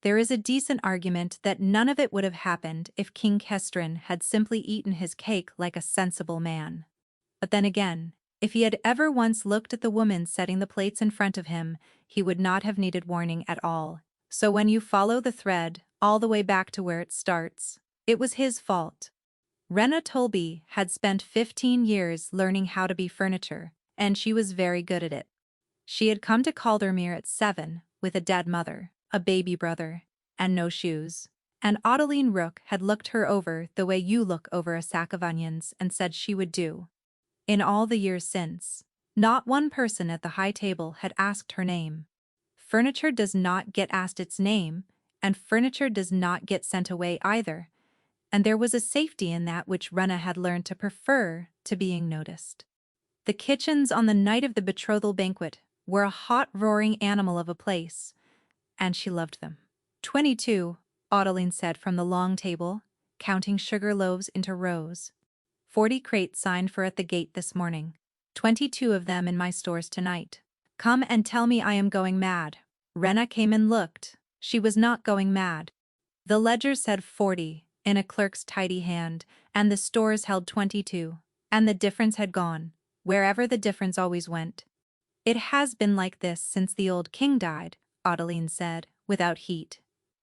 There is a decent argument that none of it would have happened if King Kestrin had simply eaten his cake like a sensible man. But then again, if he had ever once looked at the woman setting the plates in front of him, he would not have needed warning at all. So when you follow the thread all the way back to where it starts, it was his fault. Rena Tolby had spent 15 years learning how to be furniture, and she was very good at it. She had come to Caldermere at 7, with a dead mother, a baby brother, and no shoes. And Adeline Rook had looked her over the way you look over a sack of onions and said she would do. In all the years since, not one person at the high table had asked her name. Furniture does not get asked its name, and furniture does not get sent away either, and there was a safety in that which Rena had learned to prefer to being noticed. The kitchens on the night of the betrothal banquet were a hot, roaring animal of a place, and she loved them. 22, Adeline said from the long table, counting sugar loaves into rows. 40 crates signed for at the gate this morning. 22 of them in my stores tonight. Come and tell me I am going mad. Rena came and looked. She was not going mad. The ledger said 40 in a clerk's tidy hand, and the stores held 22, and the difference had gone, wherever the difference always went. It has been like this since the old king died, Adeline said, without heat,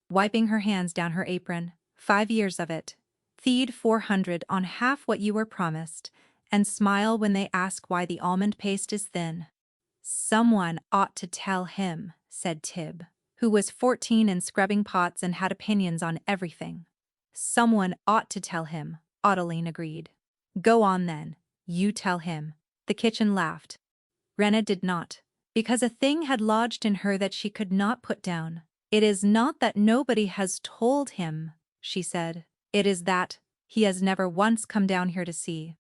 wiping her hands down her apron. 5 years of it. Feed 400 on half what you were promised, and smile when they ask why the almond paste is thin. Someone ought to tell him, said Tib, who was 14 and scrubbing pots and had opinions on everything. Someone ought to tell him, Adeline agreed. Go on then, you tell him. The kitchen laughed. Rena did not, because a thing had lodged in her that she could not put down. It is not that nobody has told him, she said. It is that he has never once come down here to see.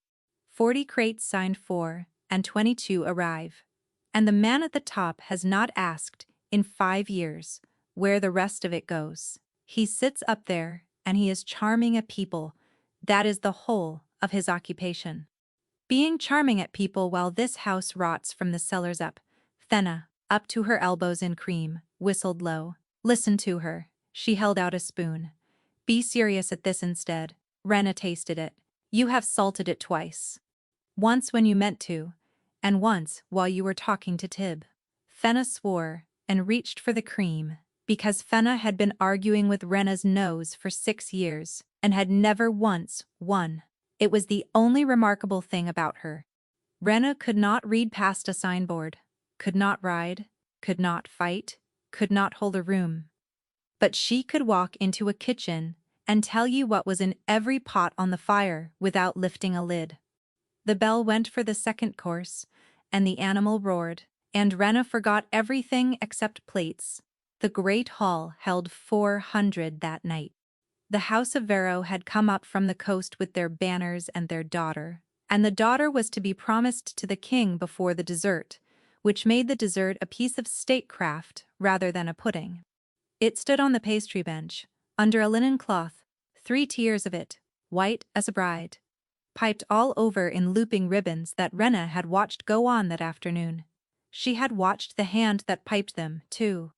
40 crates signed for, and 22 arrive. And the man at the top has not asked, in 5 years, where the rest of it goes. He sits up there, and he is charming at people. That is the whole of his occupation. Being charming at people while this house rots from the cellars up. Fenna, up to her elbows in cream, whistled low. Listen to her. She held out a spoon. Be serious at this instead. Rena tasted it. You have salted it twice. Once when you meant to, and once while you were talking to Tib. Fenna swore and reached for the cream, because Fenna had been arguing with Rena's nose for 6 years and had never once won. It was the only remarkable thing about her. Rena could not read past a signboard, could not ride, could not fight, could not hold a room. But she could walk into a kitchen and tell you what was in every pot on the fire without lifting a lid. The bell went for the second course, and the animal roared, and Rena forgot everything except plates. The great hall held 400 that night. The House of Varro had come up from the coast with their banners and their daughter, and the daughter was to be promised to the king before the dessert, which made the dessert a piece of statecraft rather than a pudding. It stood on the pastry bench, under a linen cloth, 3 tiers of it, white as a bride, piped all over in looping ribbons that Rena had watched go on that afternoon. She had watched the hand that piped them, too.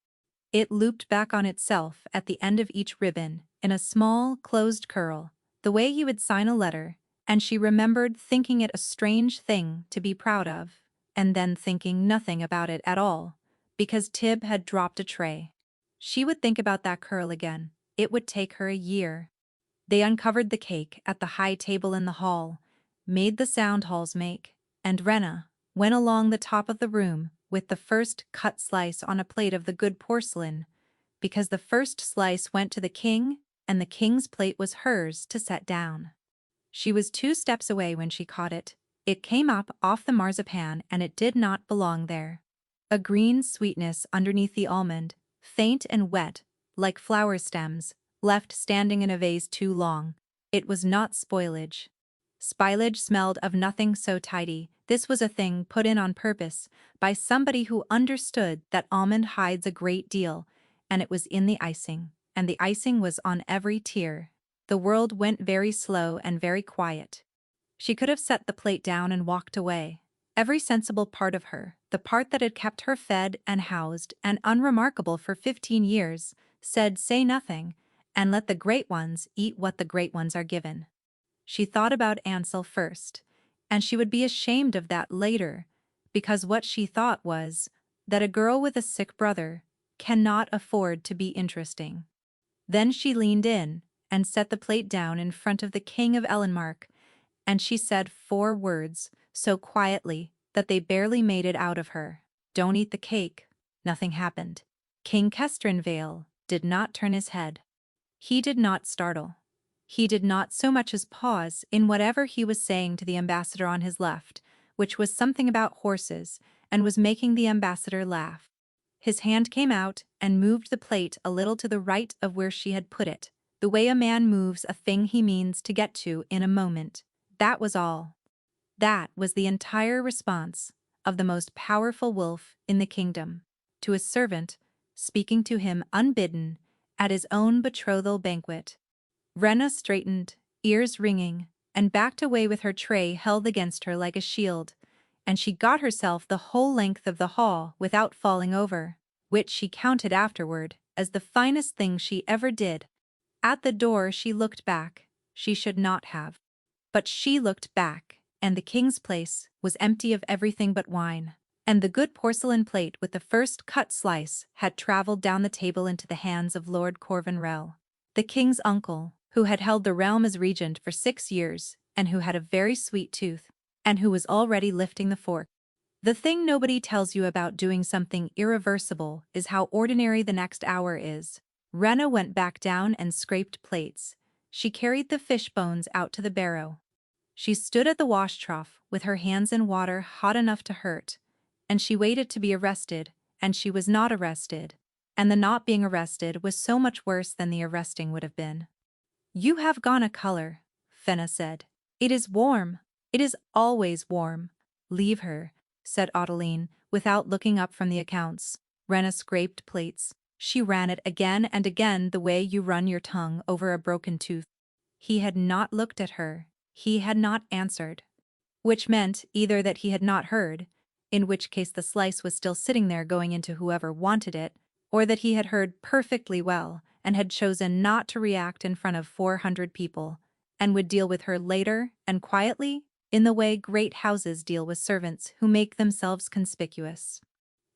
It looped back on itself at the end of each ribbon, in a small, closed curl, the way you would sign a letter, and she remembered thinking it a strange thing to be proud of, and then thinking nothing about it at all, because Tib had dropped a tray. She would think about that curl again. It would take her a year. They uncovered the cake at the high table in the hall, made the sound halls make, and Rena went along the top of the room with the first cut slice on a plate of the good porcelain, because the first slice went to the king, and the king's plate was hers to set down. She was 2 steps away when she caught it. It came up off the marzipan, and it did not belong there. A green sweetness underneath the almond, faint and wet, like flower stems, left standing in a vase too long. It was not spoilage. Spillage smelled of nothing so tidy. This was a thing put in on purpose by somebody who understood that almond hides a great deal, and it was in the icing, and the icing was on every tier. The world went very slow and very quiet. She could have set the plate down and walked away. Every sensible part of her, the part that had kept her fed and housed and unremarkable for 15 years, said say nothing, and let the great ones eat what the great ones are given. She thought about Ansel first, and she would be ashamed of that later, because what she thought was that a girl with a sick brother cannot afford to be interesting. Then she leaned in and set the plate down in front of the king of Ellenmark, and she said 4 words so quietly that they barely made it out of her. Don't eat the cake. Nothing happened. King Kestrenvale did not turn his head. He did not startle. He did not so much as pause in whatever he was saying to the ambassador on his left, which was something about horses, and was making the ambassador laugh. His hand came out and moved the plate a little to the right of where she had put it, the way a man moves a thing he means to get to in a moment. That was all. That was the entire response of the most powerful wolf in the kingdom, to his servant, speaking to him unbidden at his own betrothal banquet. Rena straightened, ears ringing, and backed away with her tray held against her like a shield, and she got herself the whole length of the hall without falling over, which she counted afterward as the finest thing she ever did. At the door she looked back. She should not have. But she looked back, and the king's place was empty of everything but wine, and the good porcelain plate with the first cut slice had travelled down the table into the hands of Lord Corvanrel, the king's uncle, who had held the realm as regent for 6 years, and who had a very sweet tooth, and who was already lifting the fork. The thing nobody tells you about doing something irreversible is how ordinary the next hour is. Rena went back down and scraped plates. She carried the fish bones out to the barrow. She stood at the wash trough with her hands in water hot enough to hurt, and she waited to be arrested, and she was not arrested, and the not being arrested was so much worse than the arresting would have been. "You have gone a color," Fenna said. "It is warm. It is always warm." "Leave her," said Adeline, without looking up from the accounts. Rena scraped plates. She ran it again and again the way you run your tongue over a broken tooth. He had not looked at her. He had not answered. Which meant either that he had not heard, in which case the slice was still sitting there going into whoever wanted it, or that he had heard perfectly well and had chosen not to react in front of 400 people, and would deal with her later and quietly, in the way great houses deal with servants who make themselves conspicuous.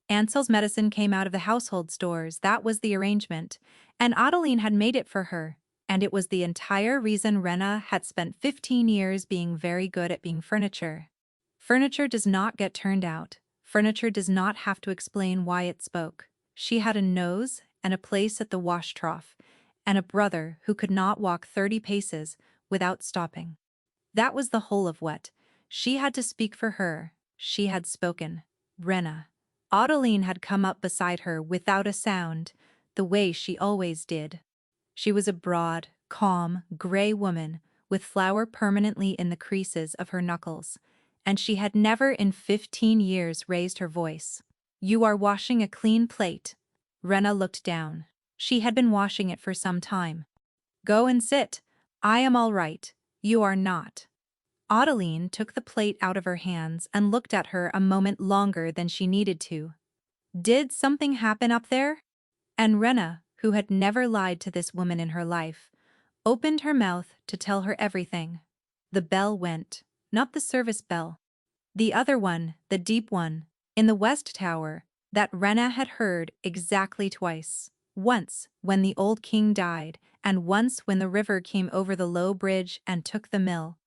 Ansel's medicine came out of the household stores, that was the arrangement, and Adeline had made it for her, and it was the entire reason Rena had spent 15 years being very good at being furniture. Furniture does not get turned out. Furniture does not have to explain why it spoke. She had a nose and a place at the wash trough, and a brother who could not walk 30 paces without stopping. That was the whole of what she had to speak for her. She had spoken. Rena. Adeline had come up beside her without a sound, the way she always did. She was a broad, calm, gray woman with flour permanently in the creases of her knuckles, and she had never in 15 years raised her voice. "You are washing a clean plate." Rena looked down. She had been washing it for some time. "Go and sit. I am all right. You are not." Adeline took the plate out of her hands and looked at her a moment longer than she needed to. "Did something happen up there?" And Rena, who had never lied to this woman in her life, opened her mouth to tell her everything. The bell went, not the service bell. The other one, the deep one, in the west tower, that Rena had heard exactly twice. Once when the old king died, and once when the river came over the low bridge and took the mill.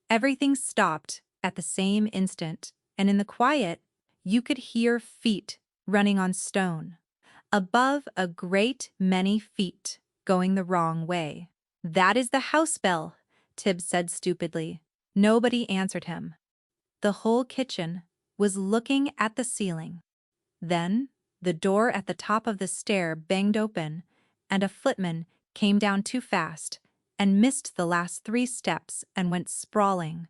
Everything stopped at the same instant, and in the quiet, you could hear feet running on stone. Above a great many feet, going the wrong way. "That is the house bell," Tibbs said stupidly. Nobody answered him. The whole kitchen was looking at the ceiling. Then, the door at the top of the stair banged open, and a footman came down too fast, and missed the last 3 steps and went sprawling,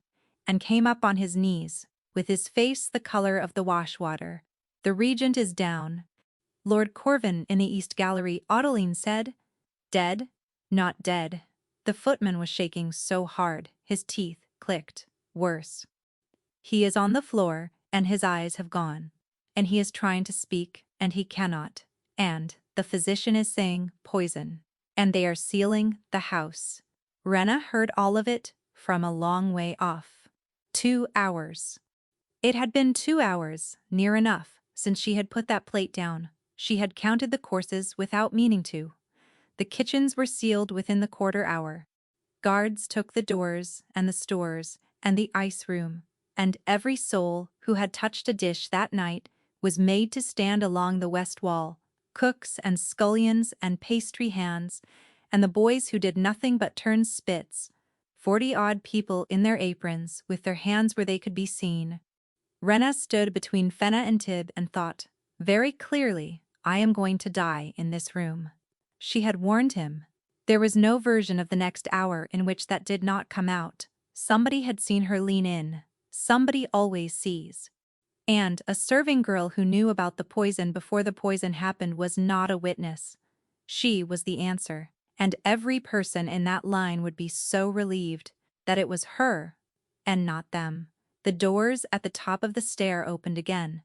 and came up on his knees, with his face the color of the wash-water. "The regent is down." "Lord Corvin in the East Gallery," Adeline said. "Dead?" "Not dead." The footman was shaking so hard, his teeth clicked. "Worse. He is on the floor, and his eyes have gone. And he is trying to speak, and he cannot. And the physician is saying poison, and they are sealing the house. Rena heard all of it from a long way off. 2 hours. It had been 2 hours, near enough, since she had put that plate down. She had counted the courses without meaning to. The kitchens were sealed within the quarter hour. Guards took the doors and the stores and the ice room, and every soul who had touched a dish that night was made to stand along the west wall, cooks and scullions and pastry hands, and the boys who did nothing but turn spits, 40-odd people in their aprons with their hands where they could be seen. Rena stood between Fenna and Tib and thought, very clearly, I am going to die in this room. She had warned him. There was no version of the next hour in which that did not come out. Somebody had seen her lean in. Somebody always sees. And a serving girl who knew about the poison before the poison happened was not a witness. She was the answer, and every person in that line would be so relieved that it was her and not them. The doors at the top of the stair opened again.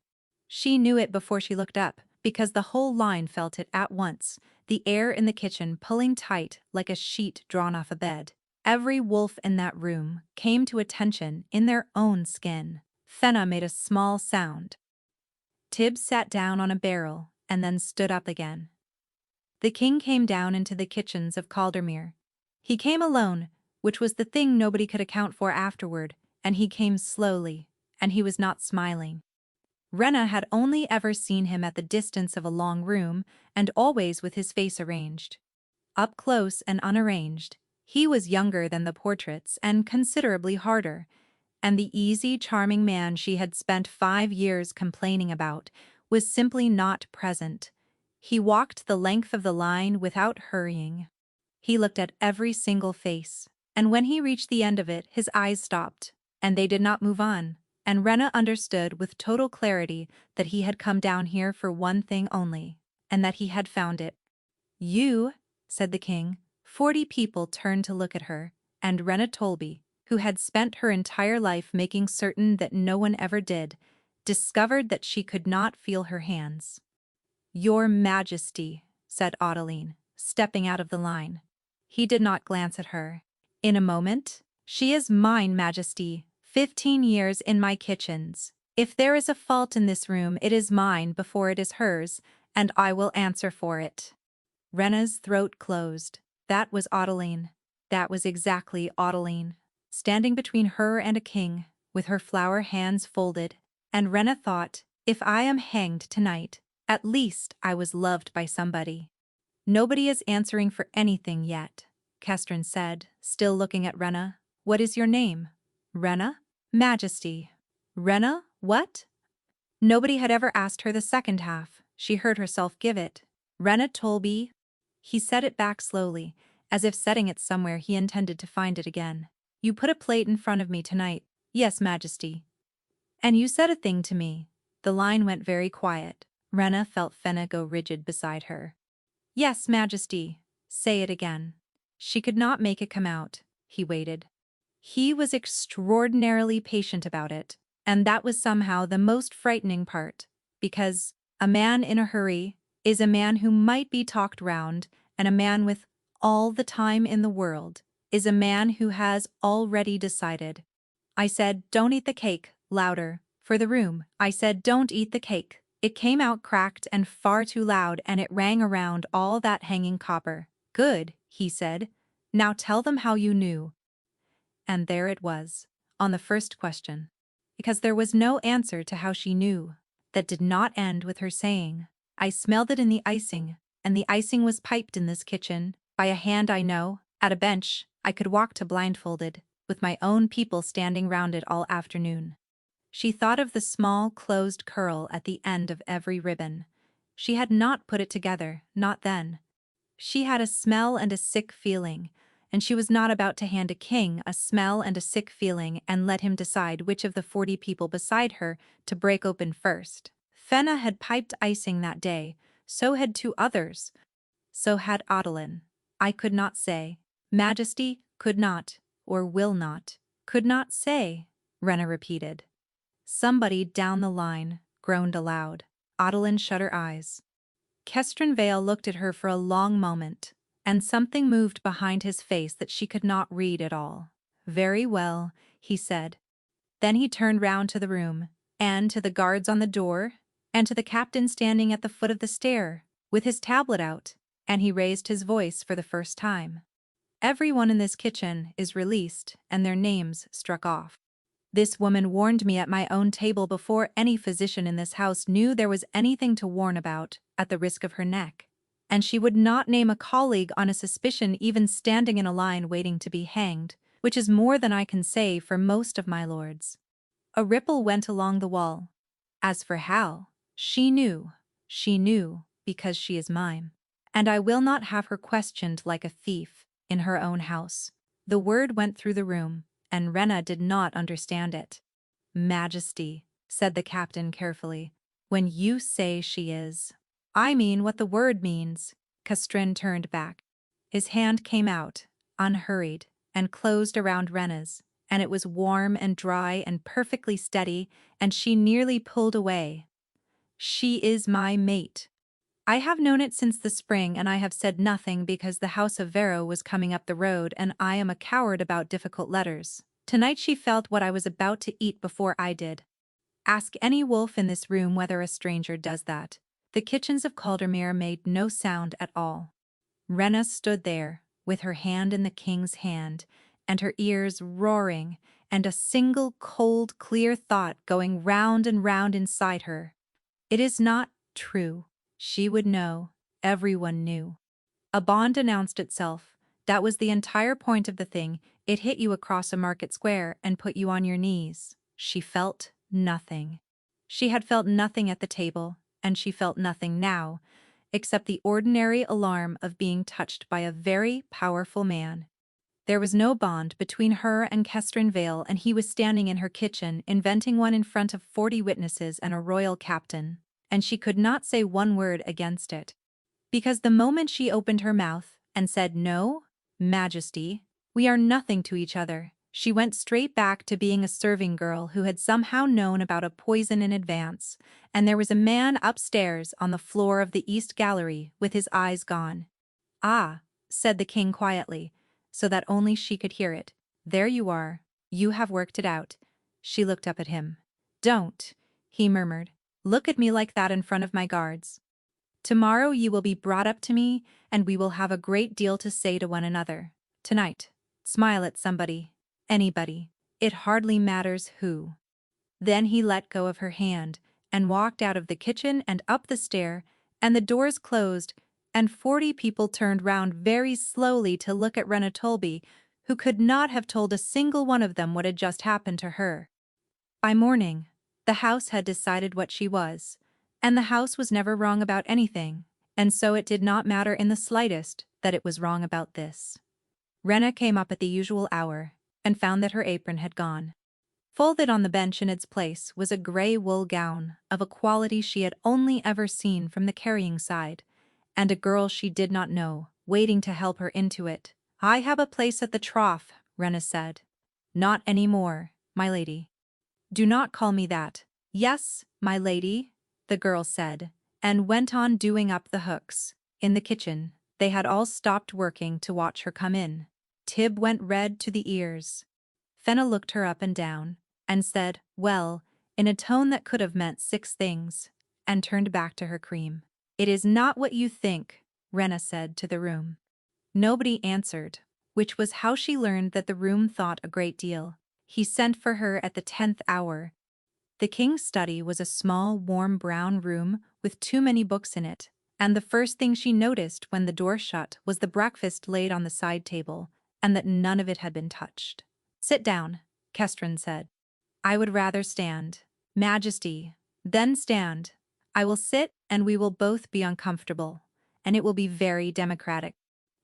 She knew it before she looked up, because the whole line felt it at once, the air in the kitchen pulling tight like a sheet drawn off a bed. Every wolf in that room came to attention in their own skin. Fenna made a small sound. Tib sat down on a barrel and then stood up again. The king came down into the kitchens of Caldermere. He came alone, which was the thing nobody could account for afterward, and he came slowly, and he was not smiling. Rena had only ever seen him at the distance of a long room, and always with his face arranged. Up close and unarranged, he was younger than the portraits and considerably harder, and the easy, charming man she had spent 5 years complaining about was simply not present. He walked the length of the line without hurrying. He looked at every single face, and when he reached the end of it, his eyes stopped, and they did not move on. And Rena understood with total clarity that he had come down here for one thing only, and that he had found it. You, said the king. 40 people turned to look at her, and Rena Tolby, who had spent her entire life making certain that no one ever did, discovered that she could not feel her hands. Your Majesty, said Adeline, stepping out of the line. He did not glance at her. In a moment, she is mine, Majesty. 15 years in my kitchens. If there is a fault in this room, it is mine before it is hers, and I will answer for it. Rena's throat closed. That was Adeline. That was exactly Adeline. Standing between her and a king, with her flower hands folded, and Rena thought, if I am hanged tonight, at least I was loved by somebody. Nobody is answering for anything yet, Kestrin said, still looking at Rena. What is your name? Rena? Majesty. Rena, what? Nobody had ever asked her the second half. She heard herself give it. Rena Tolby. He said it back slowly, as if setting it somewhere he intended to find it again. You put a plate in front of me tonight. Yes, Majesty. And you said a thing to me. The line went very quiet. Rena felt Fenna go rigid beside her. Yes, Majesty. Say it again. She could not make it come out. He waited. He was extraordinarily patient about it, and that was somehow the most frightening part, because a man in a hurry is a man who might be talked round, and a man with all the time in the world is a man who has already decided. I said, don't eat the cake, louder, for the room. I said, don't eat the cake. It came out cracked and far too loud, and it rang around all that hanging copper. Good, he said. Now tell them how you knew. And there it was, on the first question. Because there was no answer to how she knew. That did not end with her saying, I smelled it in the icing, and the icing was piped in this kitchen, by a hand I know, at a bench I could walk to blindfolded, with my own people standing round it all afternoon. She thought of the small closed curl at the end of every ribbon. She had not put it together, not then. She had a smell and a sick feeling, and she was not about to hand a king a smell and a sick feeling and let him decide which of the 40 people beside her to break open first. Fenna had piped icing that day, so had 2 others. So had Adeline. I could not say. Majesty could not, or will not. Could not say, Rena repeated. Somebody down the line groaned aloud. Adeline shut her eyes. Kestrin Vale looked at her for a long moment, and something moved behind his face that she could not read at all. "Very well," he said. Then he turned round to the room, and to the guards on the door, and to the captain standing at the foot of the stair, with his tablet out, and he raised his voice for the first time. "Everyone in this kitchen is released and their names struck off. This woman warned me at my own table before any physician in this house knew there was anything to warn about, at the risk of her neck. And she would not name a colleague on a suspicion even standing in a line waiting to be hanged, which is more than I can say for most of my lords." A ripple went along the wall. As for Hal, she knew, because she is mine. And I will not have her questioned like a thief, in her own house. The word went through the room, and Rena did not understand it. "Majesty," said the captain carefully, "when you say she is, I mean what the word means." Kestrin turned back. His hand came out, unhurried, and closed around Rena's, and it was warm and dry and perfectly steady, and she nearly pulled away. "She is my mate. I have known it since the spring, and I have said nothing because the house of Vero was coming up the road and I am a coward about difficult letters. Tonight she felt what I was about to eat before I did. Ask any wolf in this room whether a stranger does that." The kitchens of Caldermere made no sound at all. Rena stood there, with her hand in the king's hand, and her ears roaring, and a single cold, clear thought going round and round inside her. It is not true. She would know. Everyone knew. A bond announced itself. That was the entire point of the thing. It hit you across a market square and put you on your knees. She felt nothing. She had felt nothing at the table, and she felt nothing now, except the ordinary alarm of being touched by a very powerful man. There was no bond between her and Kestrin Vale, and he was standing in her kitchen inventing one in front of 40 witnesses and a royal captain, and she could not say one word against it. Because the moment she opened her mouth and said, "No, Majesty, we are nothing to each other," she went straight back to being a serving girl who had somehow known about a poison in advance, and there was a man upstairs on the floor of the East Gallery with his eyes gone. "Ah," said the king quietly, so that only she could hear it. "There you are. You have worked it out." She looked up at him. "Don't," he murmured, "look at me like that in front of my guards. Tomorrow you will be brought up to me, and we will have a great deal to say to one another. Tonight, smile at somebody, anybody. It hardly matters who." Then he let go of her hand, and walked out of the kitchen and up the stair, and the doors closed, and 40 people turned round very slowly to look at Rena Tolby, who could not have told a single one of them what had just happened to her. By morning, the house had decided what she was, and the house was never wrong about anything, and so it did not matter in the slightest that it was wrong about this. Rena came up at the usual hour, and found that her apron had gone. Folded on the bench in its place was a grey wool gown of a quality she had only ever seen from the carrying side, and a girl she did not know, waiting to help her into it. "I have a place at the trough," Rena said. "Not any more, my lady." "Do not call me that." "Yes, my lady," the girl said, and went on doing up the hooks. In the kitchen, they had all stopped working to watch her come in. Tib went red to the ears. Fenna looked her up and down, and said, "Well," in a tone that could have meant 6 things, and turned back to her cream. "It is not what you think," Rena said to the room. Nobody answered, which was how she learned that the room thought a great deal. He sent for her at the 10th hour. The king's study was a small, warm brown room with too many books in it, and the first thing she noticed when the door shut was the breakfast laid on the side table, and that none of it had been touched. "Sit down," Kestrin said. "I would rather stand." "Majesty." "Then stand." "I will sit, and we will both be uncomfortable, and it will be very democratic."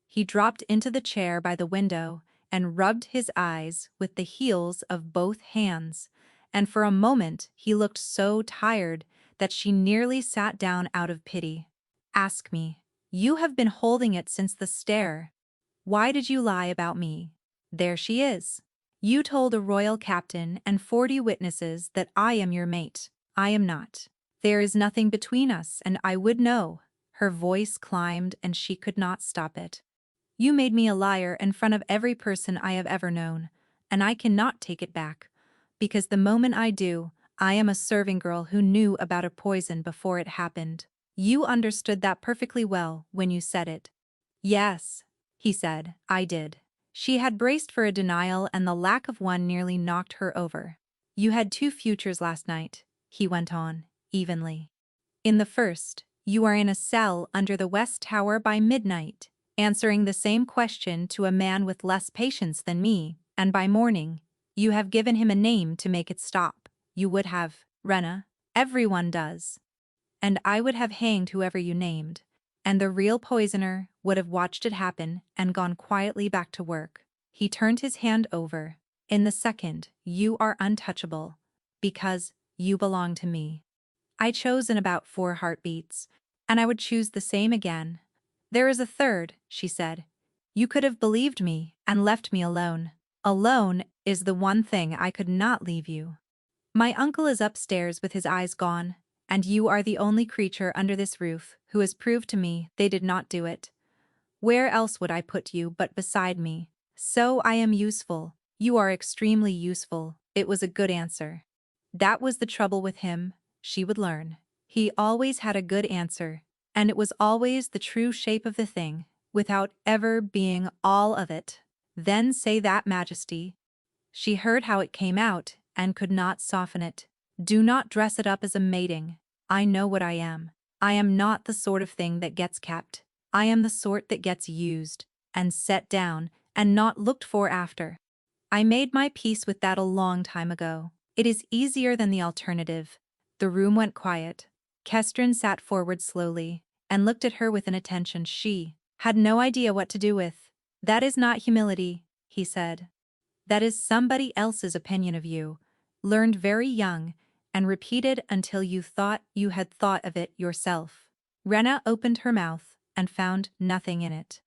He dropped into the chair by the window and rubbed his eyes with the heels of both hands, and for a moment he looked so tired that she nearly sat down out of pity. "Ask me. You have been holding it since the stair. Why did you lie about me? There she is. You told a royal captain and 40 witnesses that I am your mate. I am not. There is nothing between us, and I would know." Her voice climbed and she could not stop it. You made me a liar in front of every person I have ever known, and I cannot take it back. Because the moment I do, I am a serving girl who knew about a poison before it happened. You understood that perfectly well when you said it. Yes, he said, I did. She had braced for a denial and the lack of one nearly knocked her over. You had two futures last night, he went on, evenly. In the first, you are in a cell under the West Tower by midnight, answering the same question to a man with less patience than me, and by morning, you have given him a name to make it stop. You would have, Rena. Everyone does. And I would have hanged whoever you named. And the real poisoner would have watched it happen and gone quietly back to work. He turned his hand over. In the second, you are untouchable. Because you belong to me. I chose in about 4 heartbeats, and I would choose the same again. There is a third, she said. You could have believed me and left me alone. Alone is the one thing I could not leave you. My uncle is upstairs with his eyes gone, and you are the only creature under this roof who has proved to me they did not do it. Where else would I put you but beside me? So I am useful. You are extremely useful. It was a good answer. That was the trouble with him, she would learn. He always had a good answer, and it was always the true shape of the thing, without ever being all of it. Then say that, Majesty. She heard how it came out and could not soften it. Do not dress it up as a mating. I know what I am. I am not the sort of thing that gets kept. I am the sort that gets used, and set down, and not looked for after. I made my peace with that a long time ago. It is easier than the alternative. The room went quiet. Kestrin sat forward slowly, and looked at her with an attention she had no idea what to do with. That is not humility, he said. That is somebody else's opinion of you, learned very young, and repeated until you thought you had thought of it yourself. Rena opened her mouth and found nothing in it.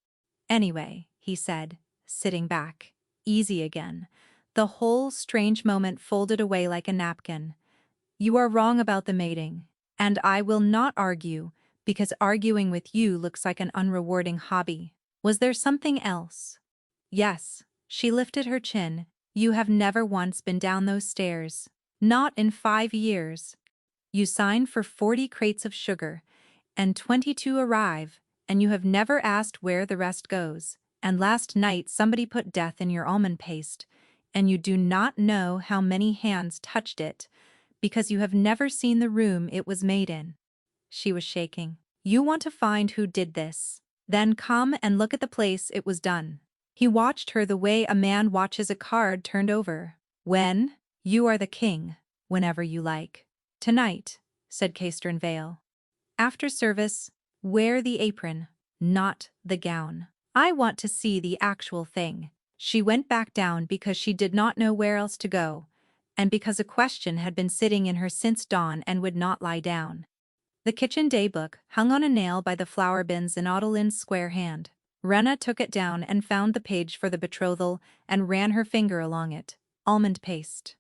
Anyway, he said, sitting back, easy again. The whole strange moment folded away like a napkin. You are wrong about the mating, and I will not argue, because arguing with you looks like an unrewarding hobby. Was there something else? Yes. She lifted her chin. You have never once been down those stairs. Not in 5 years. You signed for 40 crates of sugar, and 22 arrive, and you have never asked where the rest goes. And last night somebody put death in your almond paste, and you do not know how many hands touched it, because you have never seen the room it was made in. She was shaking. You want to find who did this. Then come and look at the place it was done. He watched her the way a man watches a card turned over. When? You are the king. Whenever you like. Tonight, said Castern Vale. After service, wear the apron, not the gown. I want to see the actual thing. She went back down because she did not know where else to go, and because a question had been sitting in her since dawn and would not lie down. The kitchen daybook hung on a nail by the flour bins in Adeline's square hand. Rena took it down and found the page for the betrothal and ran her finger along it. Almond paste.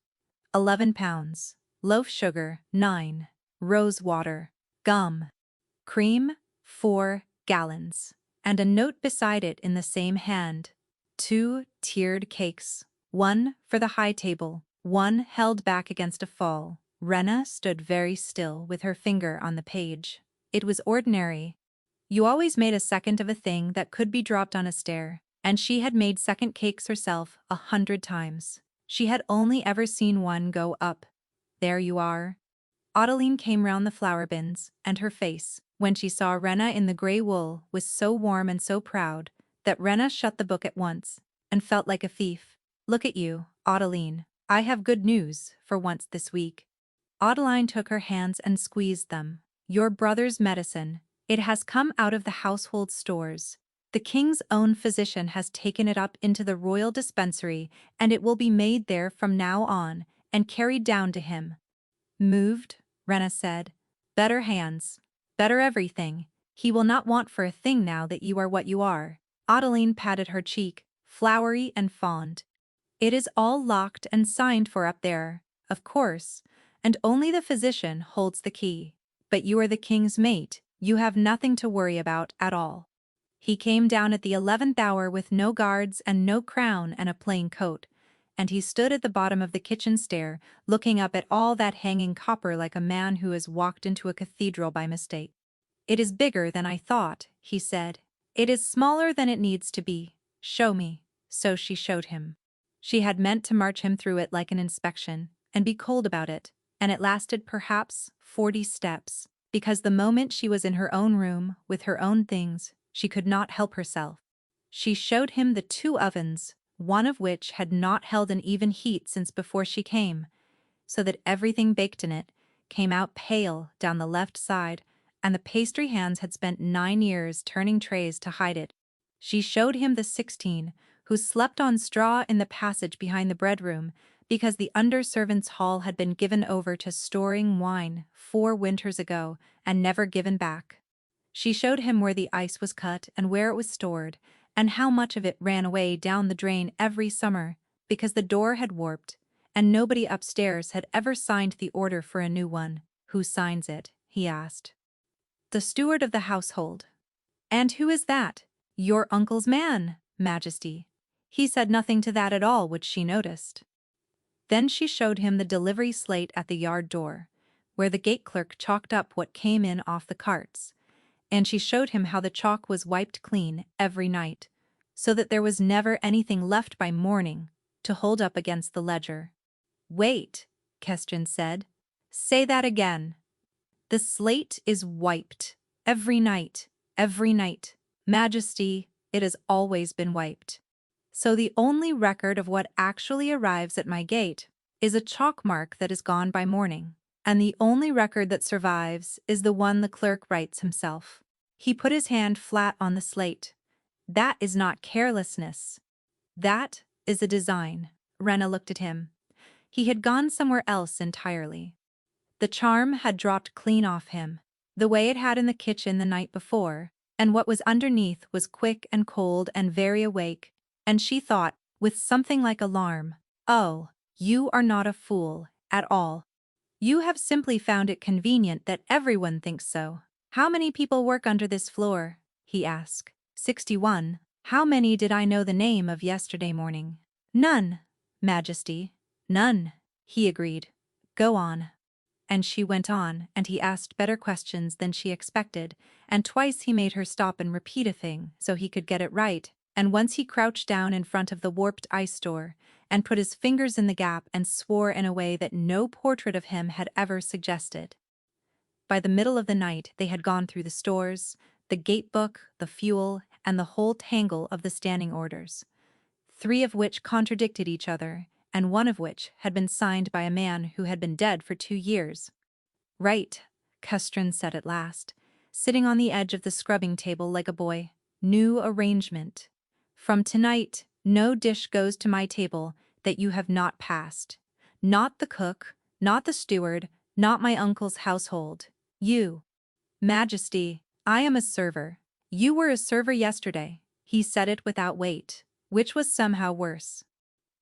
11 pounds. Loaf sugar, 9. Rose water. Gum. Cream, 4 gallons. And a note beside it in the same hand. 2 tiered cakes. 1 for the high table, 1 held back against a fall. Rena stood very still with her finger on the page. It was ordinary. You always made a second of a thing that could be dropped on a stair, and she had made second cakes herself 100 times. She had only ever seen one go up. There you are. Adeline came round the flour bins, and her face, when she saw Rena in the grey wool, was so warm and so proud that Rena shut the book at once, and felt like a thief. Look at you, Adeline. I have good news, for once this week. Adeline took her hands and squeezed them. Your brother's medicine. It has come out of the household stores. The king's own physician has taken it up into the royal dispensary, and it will be made there from now on, and carried down to him. Moved, Rena said. Better hands. Better everything. He will not want for a thing now that you are what you are. Adeline patted her cheek, flowery and fond. It is all locked and signed for up there, of course, and only the physician holds the key. But you are the king's mate. You have nothing to worry about at all." He came down at the 11th hour with no guards and no crown and a plain coat, and he stood at the bottom of the kitchen stair, looking up at all that hanging copper like a man who has walked into a cathedral by mistake. "It is bigger than I thought," he said. "It is smaller than it needs to be. Show me." So she showed him. She had meant to march him through it like an inspection, and be cold about it, and it lasted perhaps 40 steps, because the moment she was in her own room, with her own things, she could not help herself. She showed him the 2 ovens, one of which had not held an even heat since before she came, so that everything baked in it came out pale down the left side, and the pastry hands had spent 9 years turning trays to hide it. She showed him the 16, who slept on straw in the passage behind the bread room, because the under-servants' hall had been given over to storing wine 4 winters ago and never given back. She showed him where the ice was cut and where it was stored, and how much of it ran away down the drain every summer, because the door had warped, and nobody upstairs had ever signed the order for a new one. "Who signs it?" he asked. "The steward of the household." "And who is that?" "Your uncle's man, Majesty." He said nothing to that at all, which she noticed. Then she showed him the delivery slate at the yard door, where the gate clerk chalked up what came in off the carts, and she showed him how the chalk was wiped clean every night, so that there was never anything left by morning to hold up against the ledger. "Wait," Kestrin said. "Say that again." "The slate is wiped. Every night. Every night. Majesty, it has always been wiped. So the only record of what actually arrives at my gate is a chalk mark that is gone by morning, and the only record that survives is the one the clerk writes himself." He put his hand flat on the slate. "That is not carelessness. That is a design." Rena looked at him. He had gone somewhere else entirely. The charm had dropped clean off him, the way it had in the kitchen the night before, and what was underneath was quick and cold and very awake, and she thought, with something like alarm, "Oh, you are not a fool, at all. You have simply found it convenient that everyone thinks so." "How many people work under this floor?" he asked. 61. "How many did I know the name of yesterday morning?" "None, Majesty, none," he agreed. "Go on." And she went on, and he asked better questions than she expected, and twice he made her stop and repeat a thing so he could get it right, and once he crouched down in front of the warped ice store and put his fingers in the gap and swore in a way that no portrait of him had ever suggested. By the middle of the night they had gone through the stores, the gate book, the fuel, and the whole tangle of the standing orders, 3 of which contradicted each other, and one of which had been signed by a man who had been dead for 2 years. "Right," Kestrin said at last, sitting on the edge of the scrubbing table like a boy. "New arrangement. From tonight, no dish goes to my table that you have not passed. Not the cook, not the steward, not my uncle's household. You. Majesty, I am a server. You were a server yesterday." He said it without weight, which was somehow worse.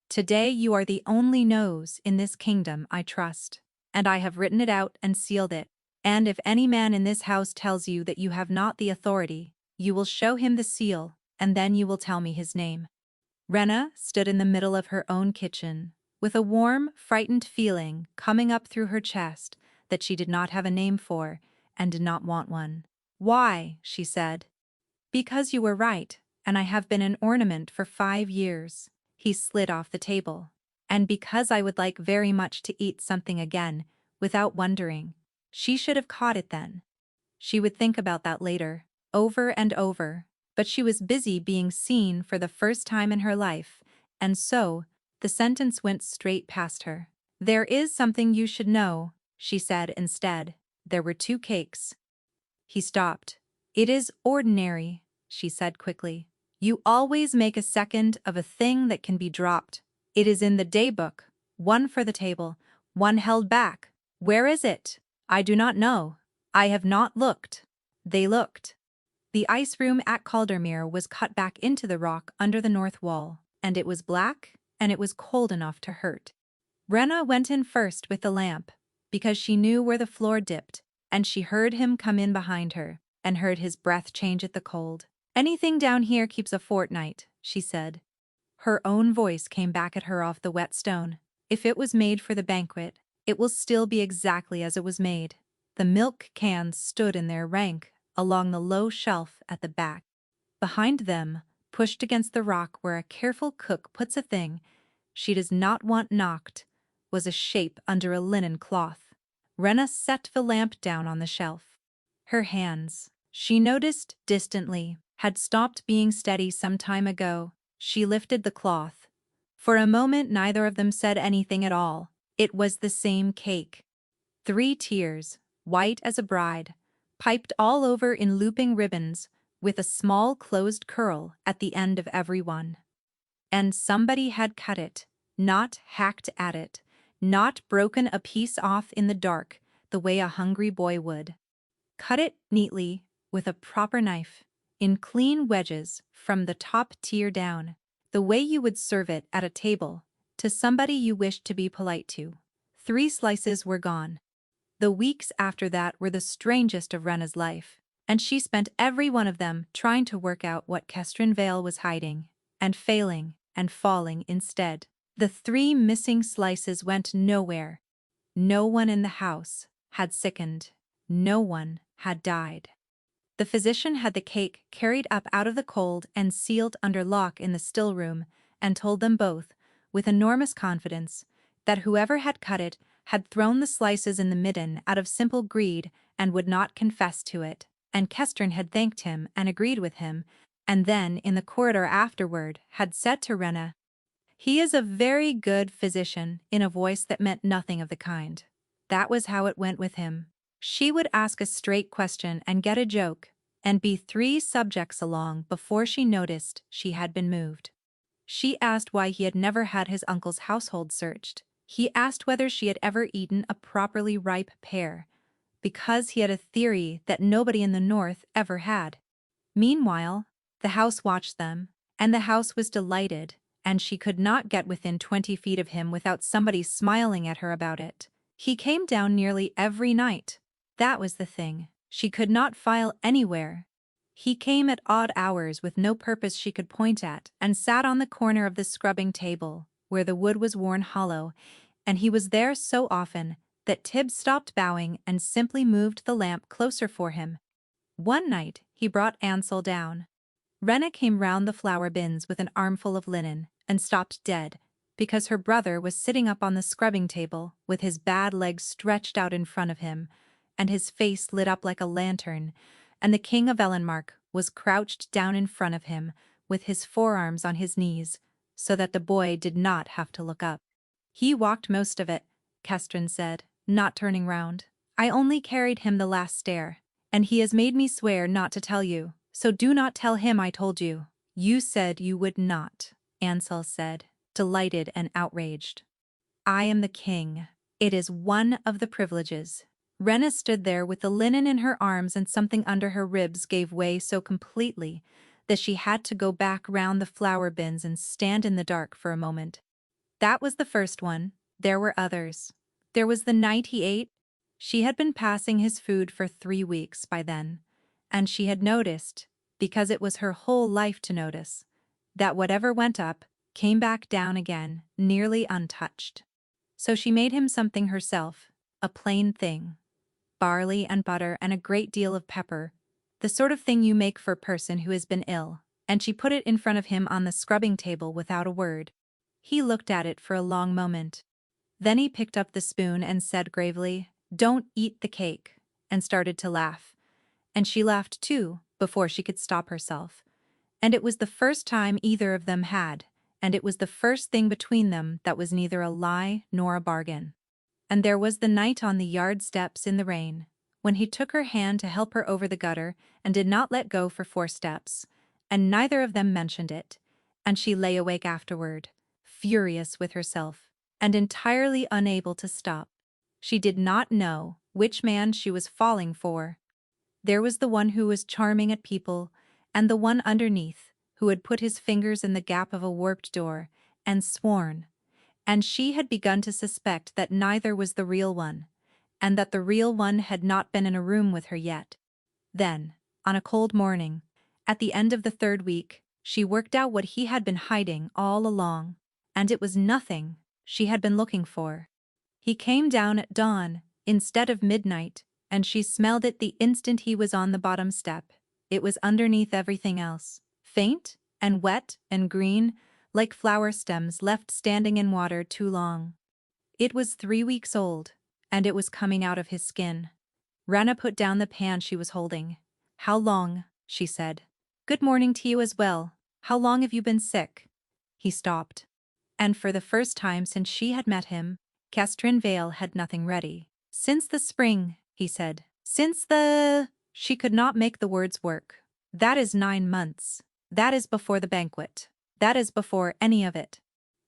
"Today you are the only nose in this kingdom I trust, and I have written it out and sealed it, and if any man in this house tells you that you have not the authority, you will show him the seal, and then you will tell me his name." Rena stood in the middle of her own kitchen, with a warm, frightened feeling coming up through her chest that she did not have a name for, and did not want one. "Why?" she said. "Because you were right, and I have been an ornament for 5 years. He slid off the table. "And because I would like very much to eat something again, without wondering. She should have caught it then. She would think about that later, over and over, but she was busy being seen for the first time in her life, and so, the sentence went straight past her. "There is something you should know," she said instead. "There were 2 cakes." He stopped. "It is ordinary," she said quickly. "You always make a second of a thing that can be dropped. It is in the daybook, 1 for the table, 1 held back. Where is it? I do not know. I have not looked." They looked. The ice room at Caldermere was cut back into the rock under the north wall, and it was black, and it was cold enough to hurt. Rena went in first with the lamp, because she knew where the floor dipped, and she heard him come in behind her. and heard his breath change at the cold. "Anything down here keeps a fortnight," she said. Her own voice came back at her off the wet stone. "If it was made for the banquet, it will still be exactly as it was made." The milk cans stood in their rank along the low shelf at the back. Behind them, pushed against the rock where a careful cook puts a thing she does not want knocked, was a shape under a linen cloth. Rena set the lamp down on the shelf. Her hands, she noticed distantly, had stopped being steady some time ago. She lifted the cloth. For a moment neither of them said anything at all. It was the same cake. 3 tears, white as a bride, piped all over in looping ribbons, with a small closed curl at the end of every one. And somebody had cut it, not hacked at it, not broken a piece off in the dark the way a hungry boy would. Cut it neatly, with a proper knife, in clean wedges from the top tier down, the way you would serve it at a table, to somebody you wished to be polite to. 3 slices were gone. The weeks after that were the strangest of Rena's life, and she spent every one of them trying to work out what Kestrin Vale was hiding, and failing, and falling instead. The 3 missing slices went nowhere. No one in the house had sickened. No one had died. The physician had the cake carried up out of the cold and sealed under lock in the still room, and told them both, with enormous confidence, that whoever had cut it had thrown the slices in the midden out of simple greed and would not confess to it, and Kestrin had thanked him and agreed with him, and then in the corridor afterward had said to Rena, "He is a very good physician," in a voice that meant nothing of the kind. That was how it went with him. She would ask a straight question and get a joke, and be 3 subjects along before she noticed she had been moved. She asked why he had never had his uncle's household searched. He asked whether she had ever eaten a properly ripe pear, because he had a theory that nobody in the north ever had. Meanwhile, the house watched them, and the house was delighted, and she could not get within 20 feet of him without somebody smiling at her about it. He came down nearly every night. That was the thing. She could not file anywhere. He came at odd hours with no purpose she could point at, and sat on the corner of the scrubbing table, where the wood was worn hollow, and he was there so often that Tibbs stopped bowing and simply moved the lamp closer for him. One night he brought Ansel down. Rena came round the flour bins with an armful of linen, and stopped dead, because her brother was sitting up on the scrubbing table with his bad legs stretched out in front of him, and his face lit up like a lantern, and the King of Ellenmark was crouched down in front of him with his forearms on his knees, so that the boy did not have to look up. "He walked most of it," Kestrin said, not turning round. "I only carried him the last stair, and he has made me swear not to tell you, so do not tell him I told you." "You said you would not," Ansel said, delighted and outraged. "I am the king. It is one of the privileges." Rena stood there with the linen in her arms, and something under her ribs gave way so completely that she had to go back round the flour bins and stand in the dark for a moment. That was the first one. There were others. There was the night he ate. She had been passing his food for 3 weeks by then, and she had noticed, because it was her whole life to notice, that whatever went up came back down again, nearly untouched. So she made him something herself, a plain thing. Barley and butter and a great deal of pepper, the sort of thing you make for a person who has been ill, and she put it in front of him on the scrubbing table without a word. He looked at it for a long moment. Then he picked up the spoon and said gravely, "Don't eat the cake," and started to laugh. And she laughed too, before she could stop herself. And it was the first time either of them had, and it was the first thing between them that was neither a lie nor a bargain. And there was the night on the yard steps in the rain, when he took her hand to help her over the gutter and did not let go for 4 steps, and neither of them mentioned it, and she lay awake afterward, furious with herself, and entirely unable to stop. She did not know which man she was falling for. There was the one who was charming at people, and the one underneath, who had put his fingers in the gap of a warped door, and sworn. And she had begun to suspect that neither was the real one, and that the real one had not been in a room with her yet. Then, on a cold morning. At the end of the third week, she worked out what he had been hiding all along, and it was nothing she had been looking for. He came down at dawn, instead of midnight, and she smelled it the instant he was on the bottom step. It was underneath everything else, faint and wet and green, like flower stems left standing in water too long. It was 3 weeks old, and it was coming out of his skin. Rena put down the pan she was holding. "How long?" she said. "Good morning to you as well. How long have you been sick?" He stopped. And for the first time since she had met him, Kestrin Vale had nothing ready. "Since the spring," he said. "Since the—" She could not make the words work. "That is 9 months. That is before the banquet. That is before any of it."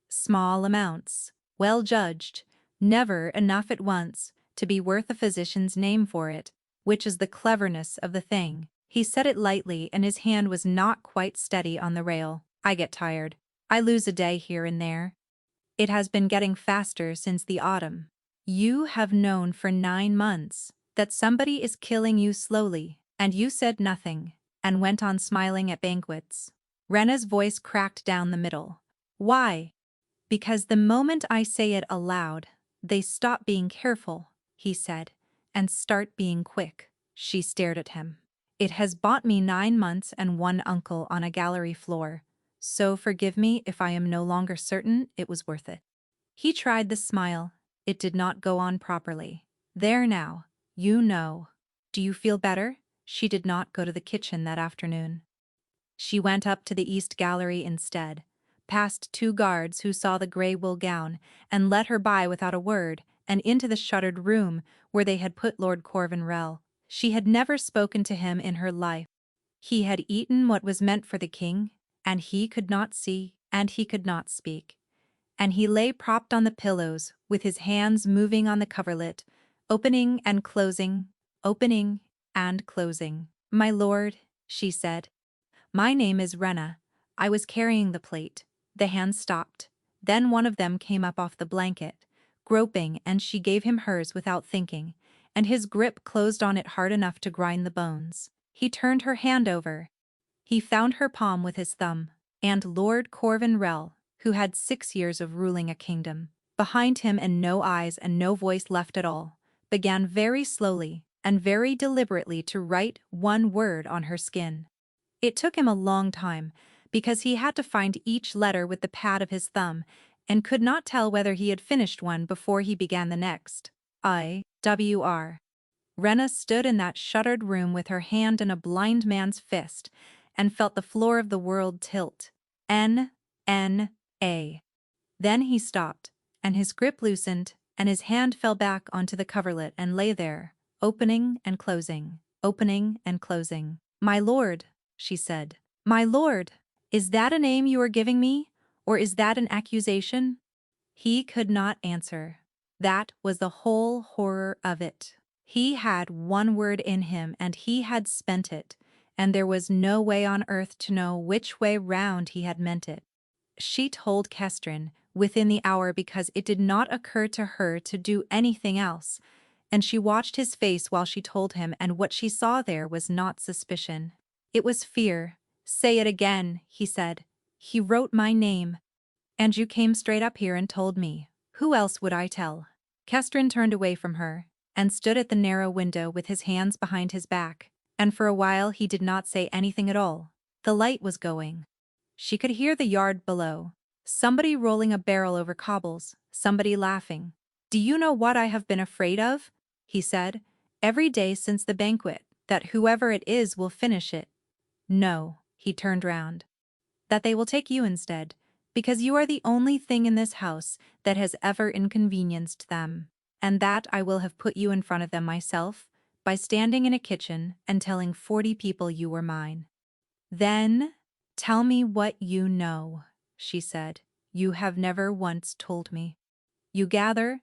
Small amounts, well judged, never enough at once to be worth a physician's name for it, which is the cleverness of the thing. He said it lightly and his hand was not quite steady on the rail. "I get tired. I lose a day here and there. It has been getting faster since the autumn. You have known for 9 months that somebody is killing you slowly, and you said nothing, and went on smiling at banquets." Rena's voice cracked down the middle. "Why?" "Because the moment I say it aloud, they stop being careful," he said, "and start being quick." She stared at him. "It has bought me 9 months and one uncle on a gallery floor, so forgive me if I am no longer certain it was worth it." He tried the smile. It did not go on properly. "There now, you know. Do you feel better?" She did not go to the kitchen that afternoon. She went up to the East Gallery instead, past 2 guards who saw the gray wool gown and let her by without a word, and into the shuttered room where they had put Lord Corvinrell. She had never spoken to him in her life. He had eaten what was meant for the king, and he could not see, and he could not speak. And he lay propped on the pillows, with his hands moving on the coverlet, opening and closing, opening and closing. "My lord," she said. "My name is Rena." I was carrying the plate. The hands stopped. Then one of them came up off the blanket, groping, and she gave him hers without thinking, and his grip closed on it hard enough to grind the bones. He turned her hand over. He found her palm with his thumb, and Lord Corvinrell, who had 6 years of ruling a kingdom, behind him and no eyes and no voice left at all, began very slowly and very deliberately to write one word on her skin. It took him a long time, because he had to find each letter with the pad of his thumb, and could not tell whether he had finished one before he began the next. I-W-R. Rena stood in that shuttered room with her hand in a blind man's fist, and felt the floor of the world tilt. N-N-A. Then he stopped, and his grip loosened, and his hand fell back onto the coverlet and lay there, opening and closing, opening and closing. "My lord," she said. "My lord, is that a name you are giving me, or is that an accusation?" He could not answer. That was the whole horror of it. He had one word in him and he had spent it, and there was no way on earth to know which way round he had meant it. She told Kestrin within the hour because it did not occur to her to do anything else, and she watched his face while she told him, and what she saw there was not suspicion. It was fear. "Say it again," he said. "He wrote my name. And you came straight up here and told me. Who else would I tell?" Kestrin turned away from her and stood at the narrow window with his hands behind his back, and for a while he did not say anything at all. The light was going. She could hear the yard below. Somebody rolling a barrel over cobbles, somebody laughing. "Do you know what I have been afraid of?" he said. "Every day since the banquet, that whoever it is will finish it." "No," he turned round. "That they will take you instead, because you are the only thing in this house that has ever inconvenienced them, and that I will have put you in front of them myself, by standing in a kitchen and telling 40 people you were mine." "Then tell me what you know," she said. "You have never once told me. You gather,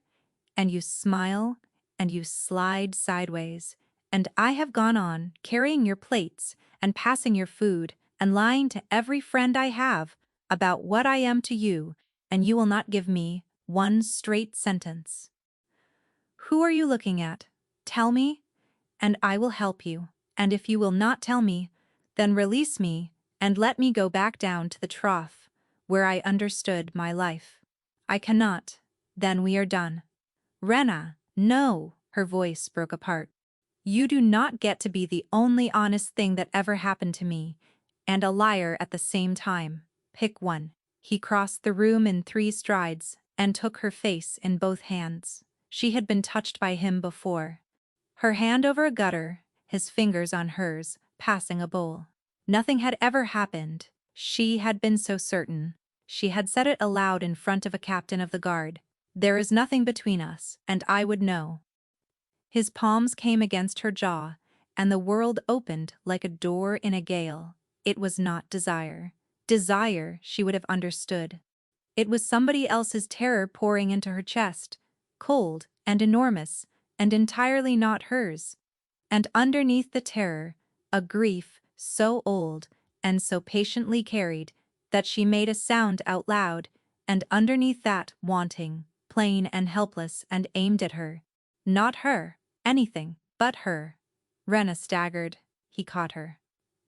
and you smile, and you slide sideways, and I have gone on carrying your plates and passing your food and lying to every friend I have about what I am to you, and you will not give me one straight sentence. Who are you looking at? Tell me, and I will help you, and if you will not tell me, then release me and let me go back down to the trough, where I understood my life. I cannot. Then we are done. Rena, no, her voice broke apart. You do not get to be the only honest thing that ever happened to me, and a liar at the same time. Pick one. He crossed the room in 3 strides and took her face in both hands. She had been touched by him before. Her hand over a gutter, his fingers on hers, passing a bowl. Nothing had ever happened. She had been so certain. She had said it aloud in front of a captain of the guard. There is nothing between us, and I would know. His palms came against her jaw, and the world opened like a door in a gale. It was not desire. Desire, she would have understood. It was somebody else's terror pouring into her chest, cold and enormous, and entirely not hers. And underneath the terror, a grief so old and so patiently carried that she made a sound out loud, and underneath that, wanting, plain and helpless, and aimed at her. Not her, anything but her. Rena staggered. He caught her.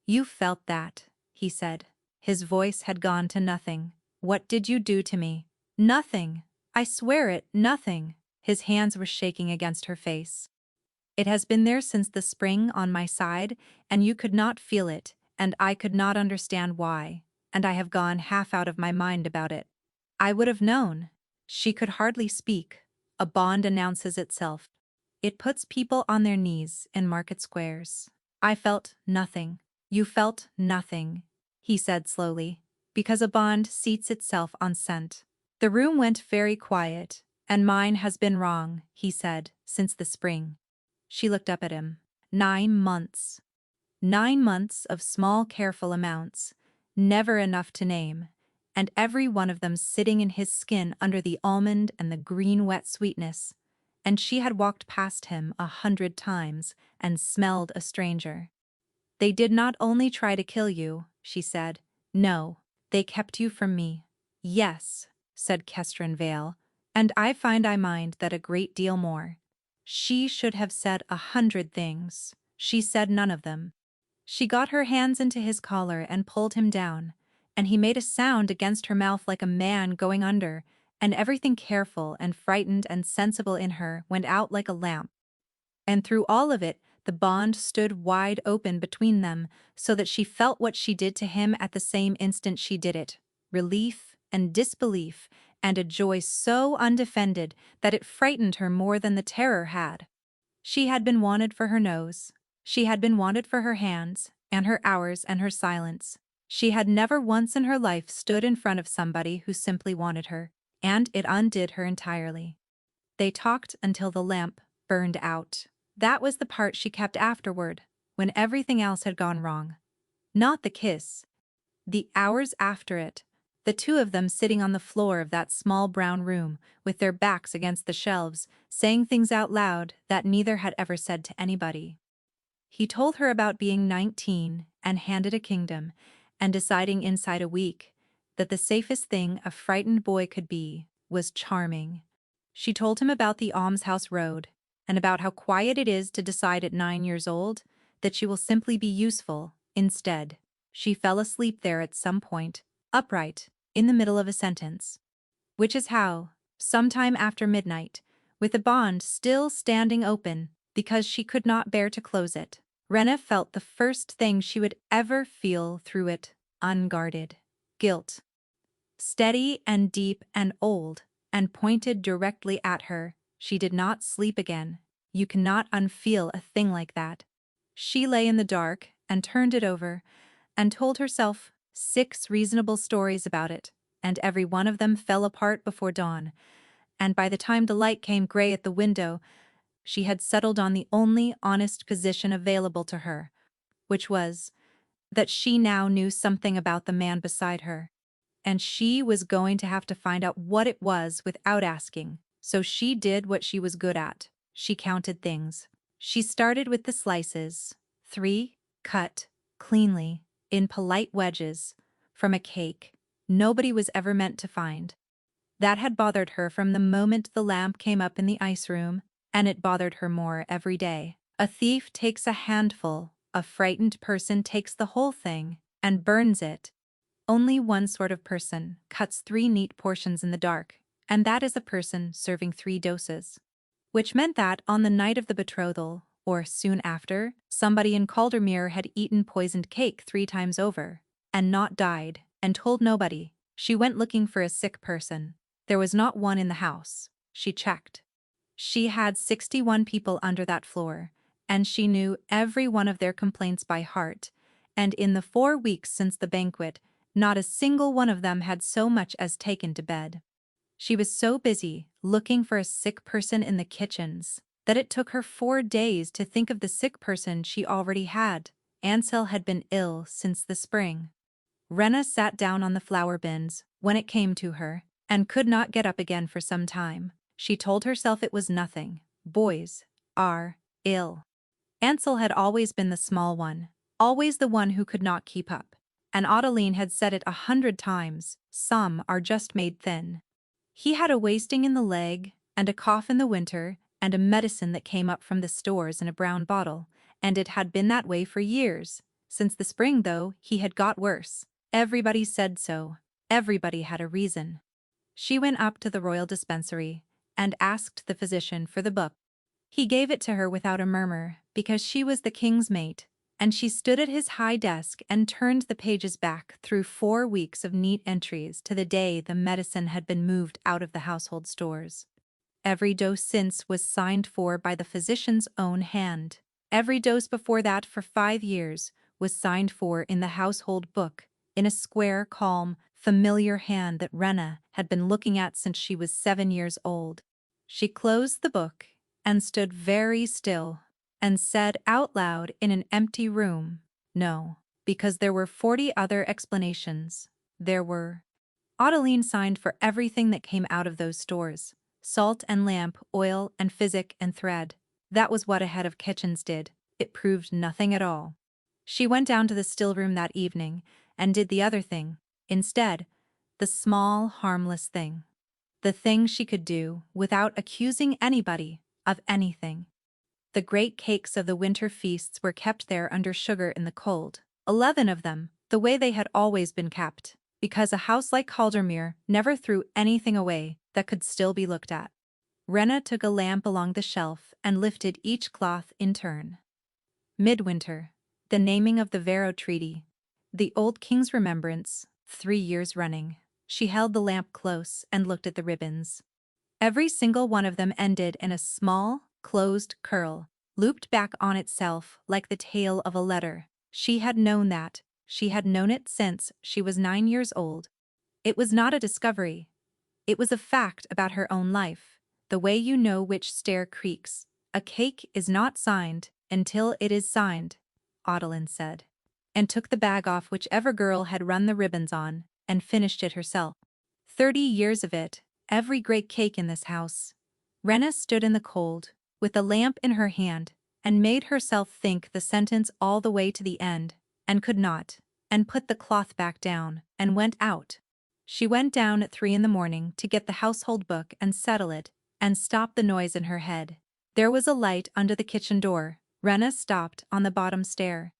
You felt that, he said. His voice had gone to nothing. What did you do to me? Nothing. I swear it, nothing. His hands were shaking against her face. It has been there since the spring on my side, and you could not feel it, and I could not understand why, and I have gone half out of my mind about it. I would have known. She could hardly speak. A bond announces itself. It puts people on their knees in market squares. I felt nothing. You felt nothing, he said slowly, because a bond seats itself on scent. The room went very quiet, and mine has been wrong, he said, since the spring. She looked up at him. 9 months. 9 months of small careful amounts, never enough to name, and every one of them sitting in his skin under the almond and the green wet sweetness. And she had walked past him 100 times and smelled a stranger. They did not only try to kill you, she said. No, they kept you from me. Yes, said Kestrin Vale, and I find I mind that a great deal more. She should have said 100 things. She said none of them. She got her hands into his collar and pulled him down, and he made a sound against her mouth like a man going under, and everything careful and frightened and sensible in her went out like a lamp. And through all of it, the bond stood wide open between them, so that she felt what she did to him at the same instant she did it. Relief and disbelief, and a joy so undefended that it frightened her more than the terror had. She had been wanted for her nose. She had been wanted for her hands, and her hours and her silence. She had never once in her life stood in front of somebody who simply wanted her, and it undid her entirely. They talked until the lamp burned out. That was the part she kept afterward, when everything else had gone wrong. Not the kiss. The hours after it, the two of them sitting on the floor of that small brown room, with their backs against the shelves, saying things out loud that neither had ever said to anybody. He told her about being 19 and handed a kingdom, and deciding inside a week that the safest thing a frightened boy could be was charming. She told him about the almshouse road, and about how quiet it is to decide at 9 years old that she will simply be useful instead. She fell asleep there at some point, upright, in the middle of a sentence. Which is how, sometime after midnight, with the bond still standing open because she could not bear to close it, Rena felt the first thing she would ever feel through it, unguarded. Guilt. Steady and deep and old, and pointed directly at her. She did not sleep again. You cannot unfeel a thing like that. She lay in the dark and turned it over, and told herself 6 reasonable stories about it, and every one of them fell apart before dawn, and by the time the light came gray at the window, she had settled on the only honest position available to her, which was that she now knew something about the man beside her, and she was going to have to find out what it was without asking. So she did what she was good at. She counted things. She started with the slices, 3, cut, cleanly, in polite wedges, from a cake nobody was ever meant to find. That had bothered her from the moment the lamp came up in the ice room, and it bothered her more every day. A thief takes a handful, A frightened person takes the whole thing and burns it. Only one sort of person cuts 3 neat portions in the dark, and that is a person serving 3 doses. Which meant that on the night of the betrothal, or soon after, somebody in Caldermere had eaten poisoned cake 3 times over, and not died, and told nobody. She went looking for a sick person. There was not one in the house. She checked. She had 61 people under that floor, and she knew every one of their complaints by heart, and in the 4 weeks since the banquet, not a single one of them had so much as taken to bed. She was so busy looking for a sick person in the kitchens that it took her 4 days to think of the sick person she already had. Ansel had been ill since the spring. Rena sat down on the flour bins when it came to her and could not get up again for some time. She told herself it was nothing. Boys are ill. Ansel had always been the small one, always the one who could not keep up. And Adeline had said it 100 times, some are just made thin. He had a wasting in the leg, and a cough in the winter, and a medicine that came up from the stores in a brown bottle, and it had been that way for years. Since the spring, though, he had got worse. Everybody said so. Everybody had a reason. She went up to the royal dispensary and asked the physician for the book. He gave it to her without a murmur, because she was the king's mate, and she stood at his high desk and turned the pages back through 4 weeks of neat entries to the day the medicine had been moved out of the household stores. Every dose since was signed for by the physician's own hand. Every dose before that for 5 years was signed for in the household book, in a square, calm, familiar hand that Rena had been looking at since she was 7 years old. She closed the book and stood very still, and said out loud in an empty room, "No," because there were 40 other explanations. There were. Adeline signed for everything that came out of those stores. Salt and lamp, oil and physic and thread. That was what a head of kitchens did. It proved nothing at all. She went down to the still room that evening and did the other thing. Instead, the small, harmless thing. The thing she could do without accusing anybody of anything. The great cakes of the winter feasts were kept there under sugar in the cold, 11 of them, the way they had always been kept, because a house like Caldermere never threw anything away that could still be looked at. Rena took a lamp along the shelf and lifted each cloth in turn. Midwinter, the naming of the Vero Treaty, the old king's remembrance, 3 years running. She held the lamp close and looked at the ribbons. Every single one of them ended in a small, closed curl, looped back on itself like the tail of a letter. She had known that. She had known it since she was 9 years old. It was not a discovery. It was a fact about her own life, the way you know which stair creaks. A cake is not signed until it is signed, Adeline said, and took the bag off whichever girl had run the ribbons on, and finished it herself. 30 years of it, every great cake in this house. Rena stood in the cold, with the lamp in her hand, and made herself think the sentence all the way to the end, and could not, and put the cloth back down, and went out. She went down at 3 in the morning to get the household book and settle it, and stop the noise in her head. There was a light under the kitchen door. Rena stopped on the bottom stair.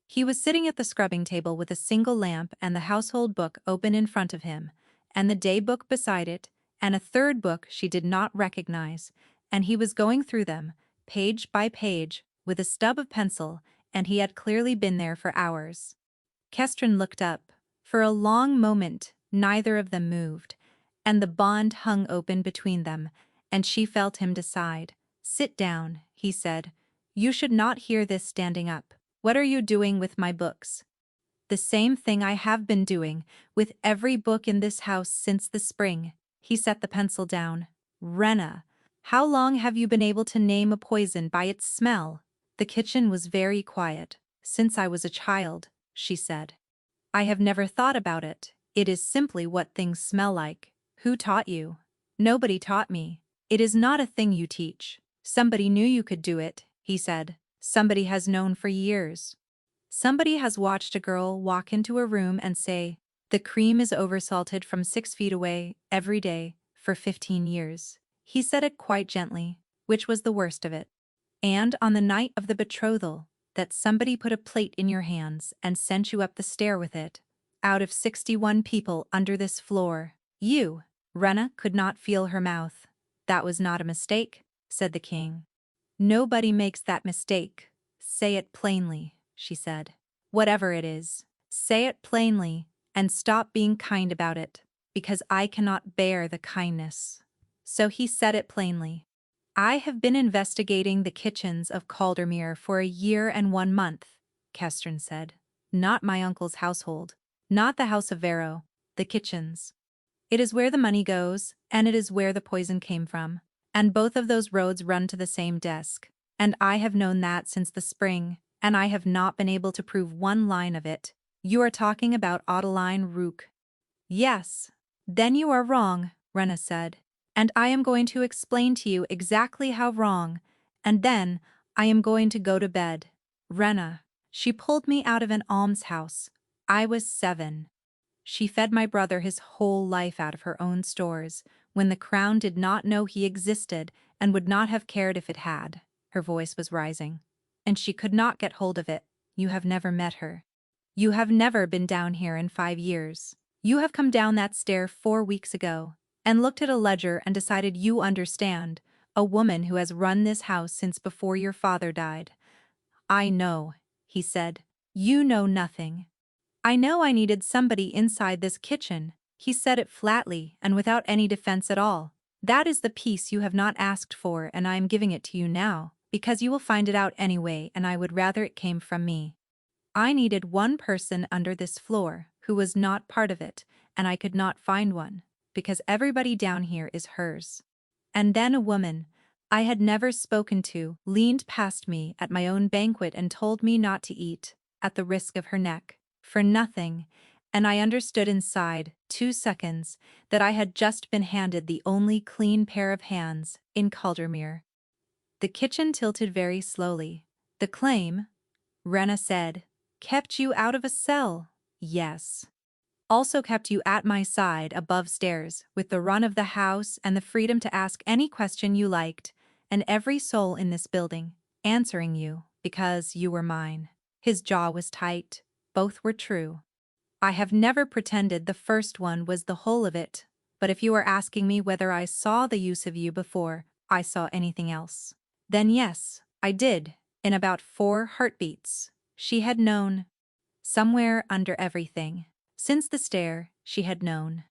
He was sitting at the scrubbing table with a single lamp and the household book open in front of him, and the day book beside it, and a third book she did not recognize, and he was going through them, page by page, with a stub of pencil, and he had clearly been there for hours. Kestrin looked up. For a long moment, neither of them moved, and the bond hung open between them, and she felt him decide. "Sit down," he said. "You should not hear this standing up. What are you doing with my books?" "The same thing I have been doing with every book in this house since the spring." He set the pencil down. "Rena, how long have you been able to name a poison by its smell?" The kitchen was very quiet. "Since I was a child," she said. "I have never thought about it. It is simply what things smell like." "Who taught you?" "Nobody taught me. It is not a thing you teach." "Somebody knew you could do it," he said. "Somebody has known for years. Somebody has watched a girl walk into a room and say, 'The cream is oversalted from 6 feet away, every day, for 15 years. He said it quite gently, which was the worst of it. And on the night of the betrothal, that somebody put a plate in your hands and sent you up the stair with it. Out of 61 people under this floor, you, Rena could not feel her mouth. That was not a mistake, said the king. Nobody makes that mistake. Say it plainly, she said. Whatever it is, say it plainly and stop being kind about it, because I cannot bear the kindness. So he said it plainly. I have been investigating the kitchens of Caldermere for a year and 1 month, Kestrin said. Not my uncle's household, not the house of Varro, the kitchens. It is where the money goes, and it is where the poison came from. And both of those roads run to the same desk. And I have known that since the spring, and I have not been able to prove one line of it. You are talking about Adeline Rook. Yes. Then you are wrong, Rena said. And I am going to explain to you exactly how wrong, and then I am going to go to bed. Rena. She pulled me out of an almshouse. I was 7. She fed my brother his whole life out of her own stores, when the crown did not know he existed and would not have cared if it had. Her voice was rising. And she could not get hold of it. You have never met her. You have never been down here in 5 years. You have come down that stair 4 weeks ago, and looked at a ledger and decided you understand, a woman who has run this house since before your father died. I know, he said. You know nothing. I know I needed somebody inside this kitchen. He said it flatly and without any defense at all. That is the piece you have not asked for, and I am giving it to you now, because you will find it out anyway, and I would rather it came from me. I needed one person under this floor who was not part of it, and I could not find one, because everybody down here is hers. And then a woman I had never spoken to leaned past me at my own banquet and told me not to eat, at the risk of her neck, for nothing, and I understood inside 2 seconds that I had just been handed the only clean pair of hands in Caldermere. The kitchen tilted very slowly. The claim, Rena said, kept you out of a cell. Yes. Also kept you at my side above stairs, with the run of the house and the freedom to ask any question you liked, and every soul in this building answering you, because you were mine. His jaw was tight. Both were true. I have never pretended the first one was the whole of it, but if you are asking me whether I saw the use of you before I saw anything else, then yes, I did, in about 4 heartbeats. She had known. Somewhere under everything. Since the stair, she had known.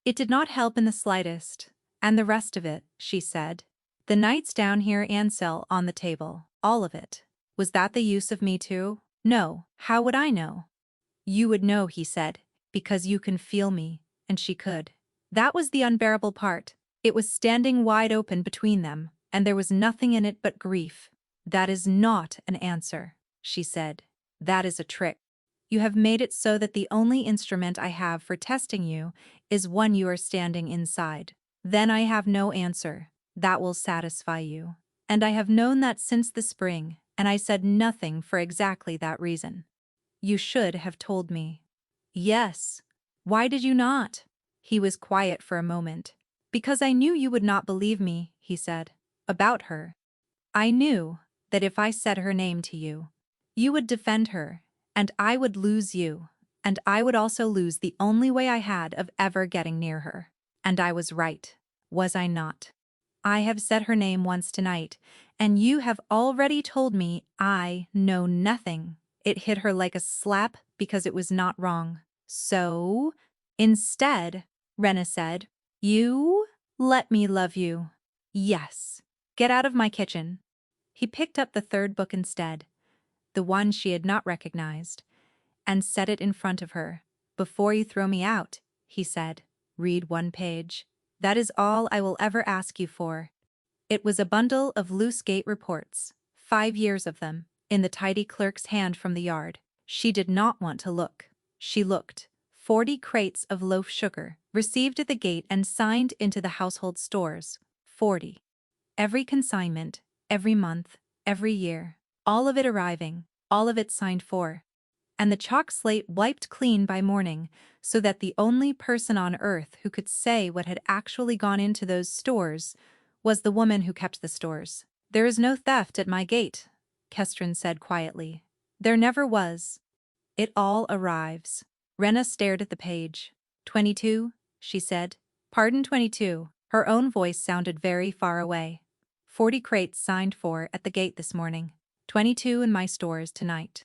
It did not help in the slightest, and the rest of it, she said. The nights down here, Ansel on the table, all of it. Was that the use of me too? No, how would I know? You would know, he said, because you can feel me, and she could. That was the unbearable part. It was standing wide open between them, and there was nothing in it but grief. That is not an answer, she said. That is a trick. You have made it so that the only instrument I have for testing you is one you are standing inside. Then I have no answer. That will satisfy you. And I have known that since the spring, and I said nothing for exactly that reason. You should have told me. Yes. Why did you not? He was quiet for a moment. Because I knew you would not believe me, he said. About her. I knew that if I said her name to you, you would defend her, and I would lose you, and I would also lose the only way I had of ever getting near her. And I was right, was I not? I have said her name once tonight, and you have already told me I know nothing. It hit her like a slap because it was not wrong. So, instead, Rena said, you let me love you. Yes. Get out of my kitchen. He picked up the 3rd book instead, the one she had not recognized, and set it in front of her. Before you throw me out, he said, read 1 page. That is all I will ever ask you for. It was a bundle of loose gate reports, 5 years of them, in the tidy clerk's hand from the yard. She did not want to look. She looked. 40 crates of loaf sugar, received at the gate and signed into the household stores. 40. Every consignment, every month, every year, all of it arriving, all of it signed for. And the chalk slate wiped clean by morning, so that the only person on earth who could say what had actually gone into those stores was the woman who kept the stores. There is no theft at my gate, Kestrin said quietly. There never was. It all arrives. Rena stared at the page. 22, she said. Pardon 22. Her own voice sounded very far away. 40 crates signed for at the gate this morning. 22 in my stores tonight.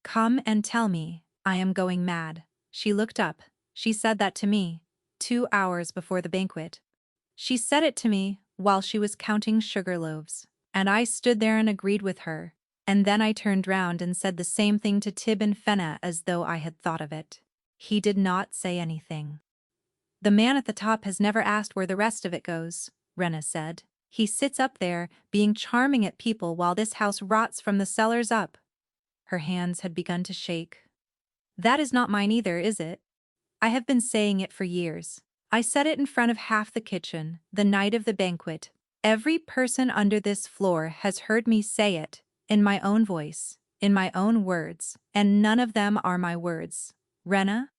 Come and tell me, I am going mad. She looked up. She said that to me, 2 hours before the banquet. She said it to me while she was counting sugar loaves, and I stood there and agreed with her, and then I turned round and said the same thing to Tib and Fenna as though I had thought of it. He did not say anything. The man at the top has never asked where the rest of it goes, Rena said. He sits up there, being charming at people while this house rots from the cellars up. Her hands had begun to shake. That is not mine either, is it? I have been saying it for years. I said it in front of half the kitchen, the night of the banquet. Every person under this floor has heard me say it, in my own voice, in my own words, and none of them are my words. Rena?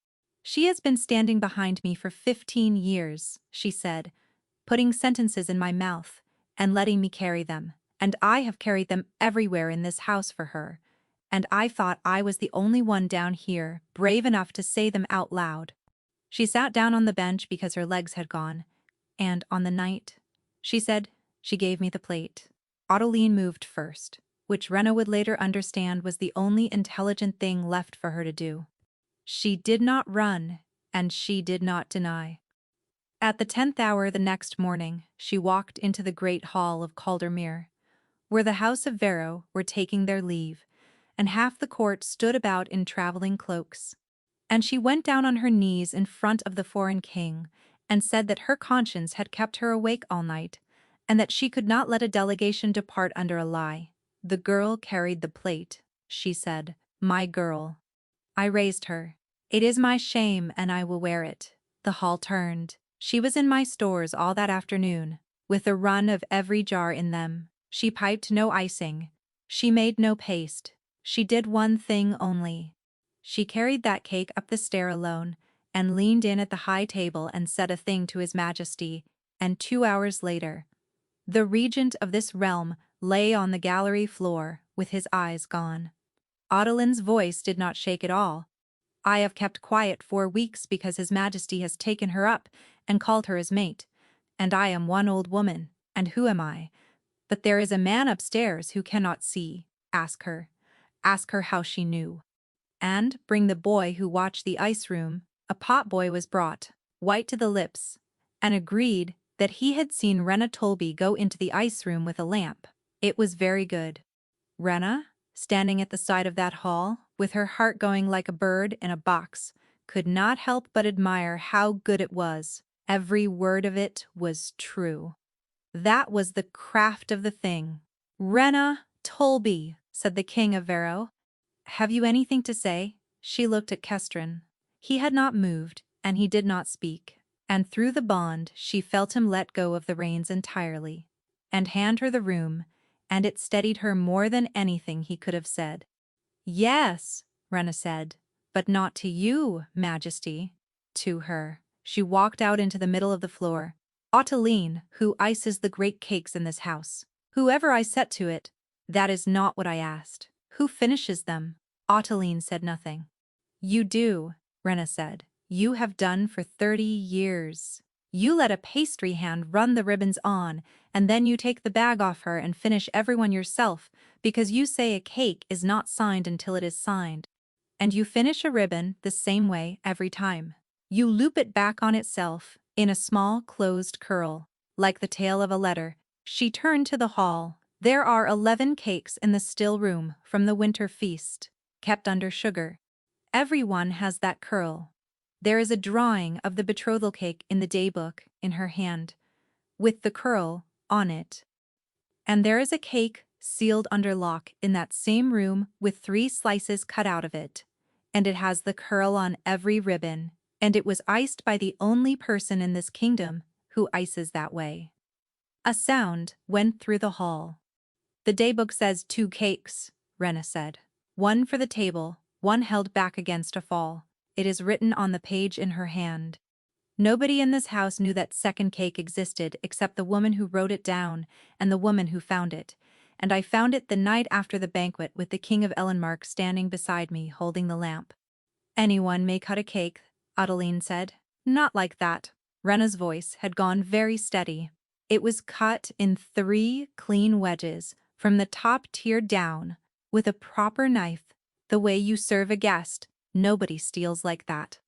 She has been standing behind me for 15 years, she said, putting sentences in my mouth and letting me carry them, and I have carried them everywhere in this house for her, and I thought I was the only one down here brave enough to say them out loud. She sat down on the bench because her legs had gone, and on the night, she said, she gave me the plate. Ottiline moved first, which Rena would later understand was the only intelligent thing left for her to do. She did not run, and she did not deny. At the 10th hour the next morning, she walked into the great hall of Caldermere, where the House of Vero were taking their leave, and half the court stood about in traveling cloaks. And she went down on her knees in front of the foreign king, and said that her conscience had kept her awake all night, and that she could not let a delegation depart under a lie. The girl carried the plate, she said. My girl. I raised her. It is my shame, and I will wear it. The hall turned. She was in my stores all that afternoon, with a run of every jar in them. She piped no icing. She made no paste. She did one thing only. She carried that cake up the stair alone, and leaned in at the high table and said a thing to His Majesty, and 2 hours later, the regent of this realm lay on the gallery floor with his eyes gone. Ottiline's voice did not shake at all. I have kept quiet 4 weeks because His Majesty has taken her up and called her his mate, and I am one old woman, and who am I? But there is a man upstairs who cannot see. Ask her. Ask her how she knew. And bring the boy who watched the ice room. A pot boy was brought, white to the lips, and agreed that he had seen Rena Tolby go into the ice room with a lamp. It was very good. Rena, standing at the side of that hall, with her heart going like a bird in a box, could not help but admire how good it was. Every word of it was true. That was the craft of the thing. Rena Tolby, said the king of Vero. Have you anything to say? She looked at Kestrin. He had not moved, and he did not speak. And through the bond she felt him let go of the reins entirely, and hand her the room, and it steadied her more than anything he could have said. Yes, Rena said, but not to you, Majesty. To her. She walked out into the middle of the floor. Ottiline, who ices the great cakes in this house? Whoever I set to it. That is not what I asked. Who finishes them? Ottiline said nothing. You do, Rena said. You have done for 30 years. You let a pastry hand run the ribbons on, and then you take the bag off her and finish everyone yourself, because you say a cake is not signed until it is signed. And you finish a ribbon the same way every time. You loop it back on itself, in a small closed curl, like the tail of a letter. She turned to the hall. There are 11 cakes in the still room from the winter feast, kept under sugar. Everyone has that curl. There is a drawing of the betrothal cake in the daybook in her hand, with the curl on it. And there is a cake sealed under lock in that same room with 3 slices cut out of it, and it has the curl on every ribbon, and it was iced by the only person in this kingdom who ices that way. A sound went through the hall. The daybook says 2 cakes, Rena said. 1 for the table, 1 held back against a fall. It is written on the page in her hand. Nobody in this house knew that second cake existed except the woman who wrote it down and the woman who found it, and I found it the night after the banquet with the King of Ellenmark standing beside me holding the lamp. Anyone may cut a cake, Adeline said. Not like that. Rena's voice had gone very steady. It was cut in 3 clean wedges, from the top tier down, with a proper knife, the way you serve a guest. Nobody steals like that.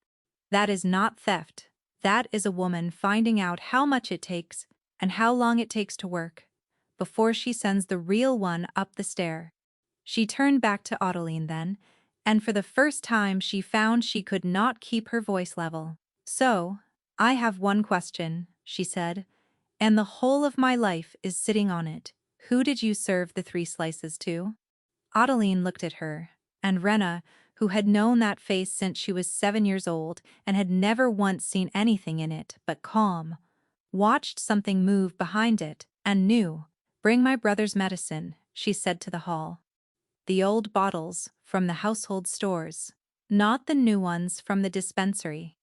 That is not theft. That is a woman finding out how much it takes and how long it takes to work before she sends the real one up the stair. She turned back to Adeline then, and for the first time she found she could not keep her voice level. So, I have one question, she said, and the whole of my life is sitting on it. Who did you serve the 3 slices to? Adeline looked at her, and Rena, who had known that face since she was 7 years old and had never once seen anything in it but calm, watched something move behind it and knew. Bring my brother's medicine, she said to the hall. The old bottles from the household stores, not the new ones from the dispensary.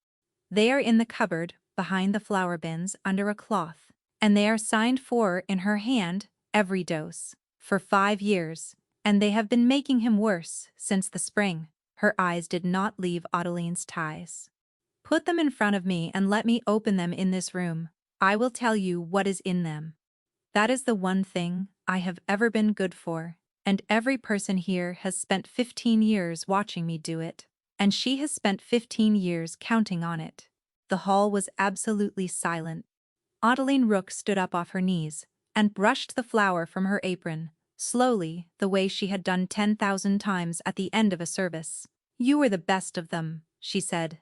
They are in the cupboard behind the flour bins under a cloth, and they are signed for in her hand, every dose, for 5 years, and they have been making him worse since the spring. Her eyes did not leave Adeline's ties. Put them in front of me and let me open them in this room. I will tell you what is in them. That is the one thing I have ever been good for, and every person here has spent 15 years watching me do it, and she has spent 15 years counting on it. The hall was absolutely silent. Adeline Rook stood up off her knees and brushed the flour from her apron, slowly, the way she had done 10,000 times at the end of a service. You were the best of them, she said.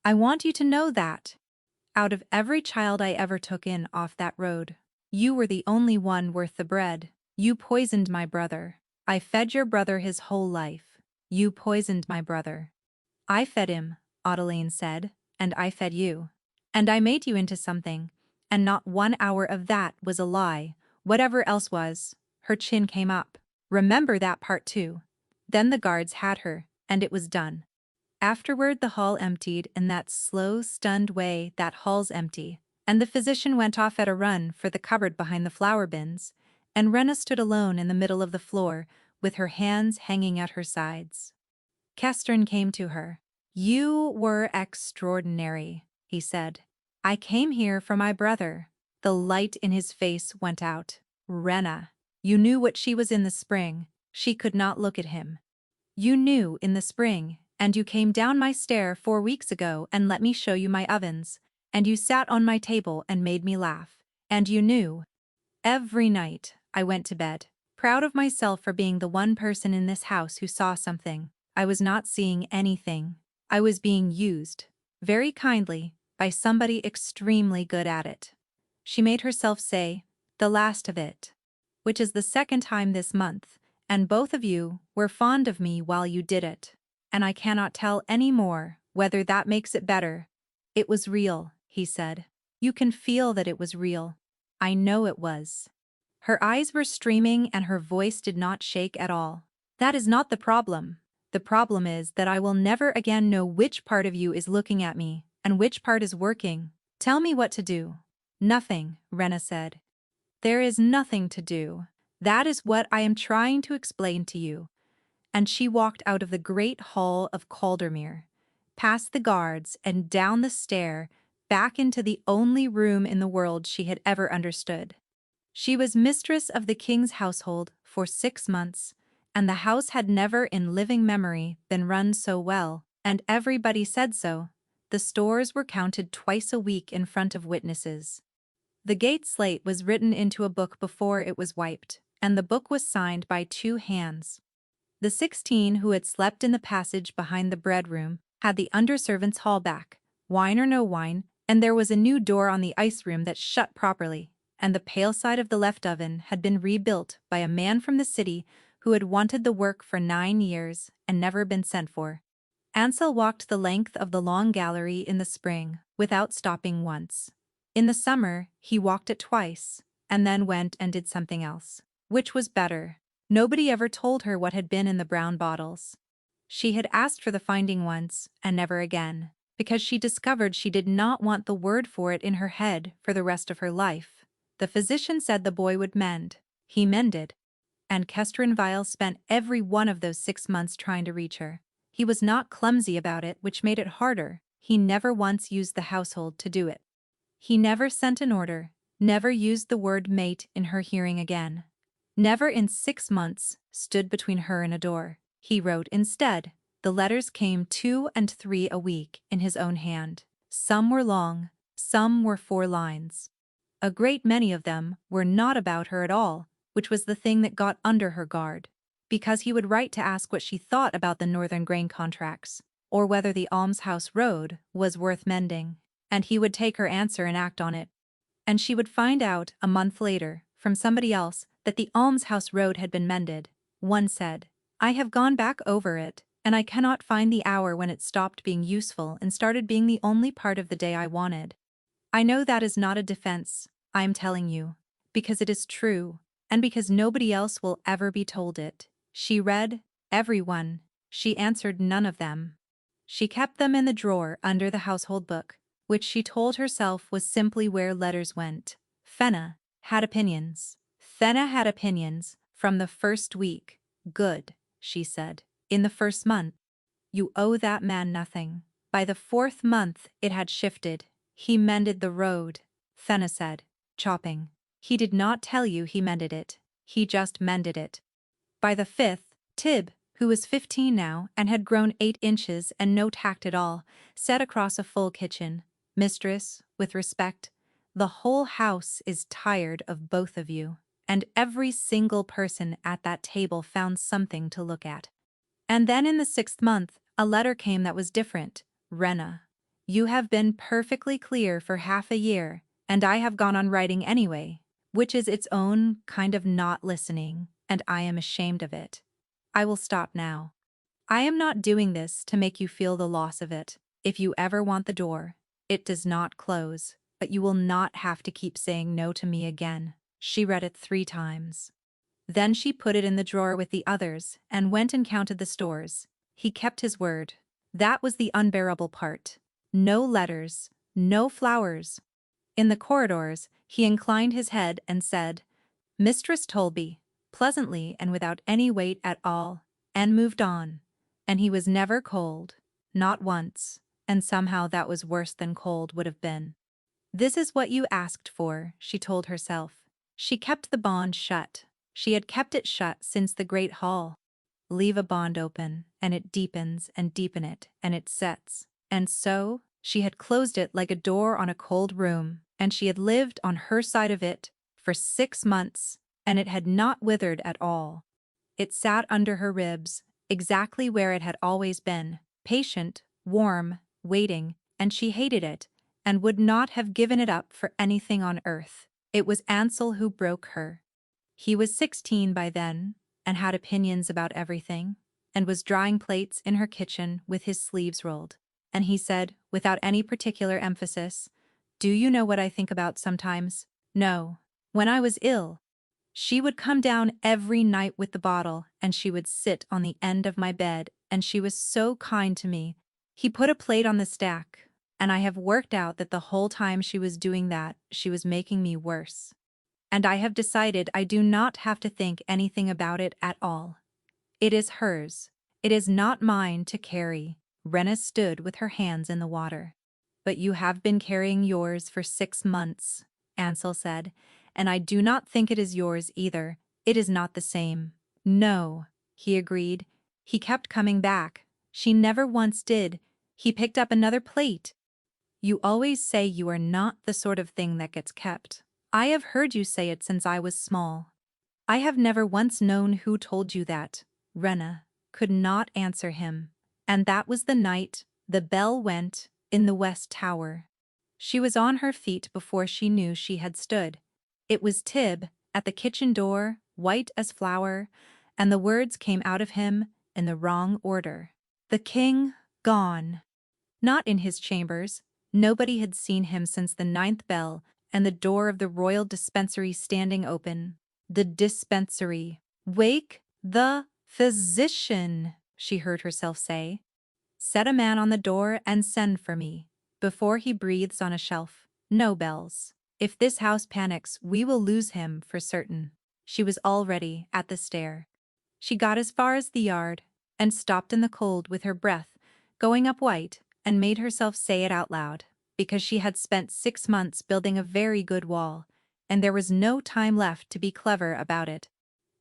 I want you to know that. Out of every child I ever took in off that road, you were the only one worth the bread. You poisoned my brother. I fed your brother his whole life. You poisoned my brother. I fed him, Adeline said, and I fed you. And I made you into something, and not 1 hour of that was a lie. Whatever else was. Her chin came up. Remember that part too. Then the guards had her, and it was done. Afterward the hall emptied in that slow, stunned way that halls empty, and the physician went off at a run for the cupboard behind the flour bins, and Rena stood alone in the middle of the floor, with her hands hanging at her sides. Kestern came to her. You were extraordinary, he said. I came here for my brother. The light in his face went out. Rena, you knew what she was in the spring. She could not look at him. You knew in the spring, and you came down my stair 4 weeks ago and let me show you my ovens, and you sat on my table and made me laugh, and you knew. Every night, I went to bed, proud of myself for being the one person in this house who saw something. I was not seeing anything. I was being used, very kindly, by somebody extremely good at it. She made herself say, the last of it. Which is the 2nd time this month, and both of you were fond of me while you did it. And I cannot tell any more whether that makes it better. It was real, he said. You can feel that it was real. I know it was. Her eyes were streaming and her voice did not shake at all. That is not the problem. The problem is that I will never again know which part of you is looking at me and which part is working. Tell me what to do. Nothing, Rena said. There is nothing to do. That is what I am trying to explain to you. And she walked out of the great hall of Caldermere, past the guards and down the stair, back into the only room in the world she had ever understood. She was mistress of the king's household for 6 months, and the house had never in living memory been run so well, and everybody said so. The stores were counted twice a week in front of witnesses. The gate slate was written into a book before it was wiped, and the book was signed by 2 hands. The 16 who had slept in the passage behind the bread room had the underservants' hall back, wine or no wine, and there was a new door on the ice room that shut properly, and the pale side of the left oven had been rebuilt by a man from the city who had wanted the work for 9 years and never been sent for. Ansel walked the length of the long gallery in the spring without stopping once. In the summer, he walked it twice, and then went and did something else. Which was better? Nobody ever told her what had been in the brown bottles. She had asked for the finding once, and never again, because she discovered she did not want the word for it in her head for the rest of her life. The physician said the boy would mend. He mended. and Kestrin Vile spent every one of those 6 months trying to reach her. He was not clumsy about it, which made it harder. He never once used the household to do it. He never sent an order, never used the word mate in her hearing again. Never in 6 months stood between her and a door. He wrote instead. The letters came 2 and 3 a week in his own hand. Some were long, some were 4 lines. A great many of them were not about her at all, which was the thing that got under her guard, because he would write to ask what she thought about the northern grain contracts, or whether the almshouse road was worth mending, and he would take her answer and act on it. And she would find out a month later, from somebody else, that the almshouse road had been mended. One said, "I have gone back over it, and I cannot find the hour when it stopped being useful and started being the only part of the day I wanted." I know that is not a defense, I am telling you, because it is true, and because nobody else will ever be told it. She read everyone. She answered none of them. She kept them in the drawer under the household book, which she told herself was simply where letters went. Fenna had opinions. Fenna had opinions from the first week. Good, she said. In the first month, you owe that man nothing. By the 4th month, it had shifted. He mended the road, Fenna said, chopping. He did not tell you he mended it. He just mended it. By the 5th, Tib, who was 15 now and had grown 8 inches and no tact at all, sat across a full kitchen. Mistress, with respect, the whole house is tired of both of you, and every single person at that table found something to look at. And then in the 6th month, a letter came that was different. Rena, you have been perfectly clear for half a year, and I have gone on writing anyway, which is its own kind of not listening, and I am ashamed of it. I will stop now. I am not doing this to make you feel the loss of it. If you ever want the door, it does not close, but you will not have to keep saying no to me again. She read it 3 times. Then she put it in the drawer with the others and went and counted the stores. He kept his word. That was the unbearable part. No letters, no flowers. In the corridors, he inclined his head and said, "Mistress Tolby," pleasantly and without any weight at all, and moved on. And he was never cold, not once, and somehow that was worse than cold would have been. This is what you asked for, she told herself. She kept the bond shut. She had kept it shut since the Great Hall. Leave a bond open, and it deepens and deepen it, and it sets. And so, she had closed it like a door on a cold room, and she had lived on her side of it for 6 months, and it had not withered at all. It sat under her ribs, exactly where it had always been, patient, warm, waiting, and she hated it, and would not have given it up for anything on earth. It was Ansel who broke her. He was 16 by then, and had opinions about everything, and was drying plates in her kitchen with his sleeves rolled. And he said, without any particular emphasis, "Do you know what I think about sometimes? No. When I was ill, she would come down every night with the bottle, and she would sit on the end of my bed, and she was so kind to me." He put a plate on the stack, and I have worked out that the whole time she was doing that, she was making me worse. And I have decided I do not have to think anything about it at all. It is hers. It is not mine to carry. Rena stood with her hands in the water. "But you have been carrying yours for 6 months, Ansel said, "and I do not think it is yours either. It is not the same." "No," he agreed. He kept coming back. She never once did. He picked up another plate. "You always say you are not the sort of thing that gets kept. I have heard you say it since I was small. I have never once known who told you that." Rena could not answer him. And that was the night the bell went in the West Tower. She was on her feet before she knew she had stood. It was Tib at the kitchen door, white as flour, and the words came out of him in the wrong order. The king gone. Not in his chambers. Nobody had seen him since the 9th bell, and the door of the royal dispensary standing open. The dispensary. "Wake the physician," she heard herself say. "Set a man on the door and send for me, before he breathes on a shelf. No bells. If this house panics, we will lose him for certain." She was already at the stair. She got as far as the yard, and stopped in the cold with her breath going up white, and made herself say it out loud, because she had spent 6 months building a very good wall, and there was no time left to be clever about it.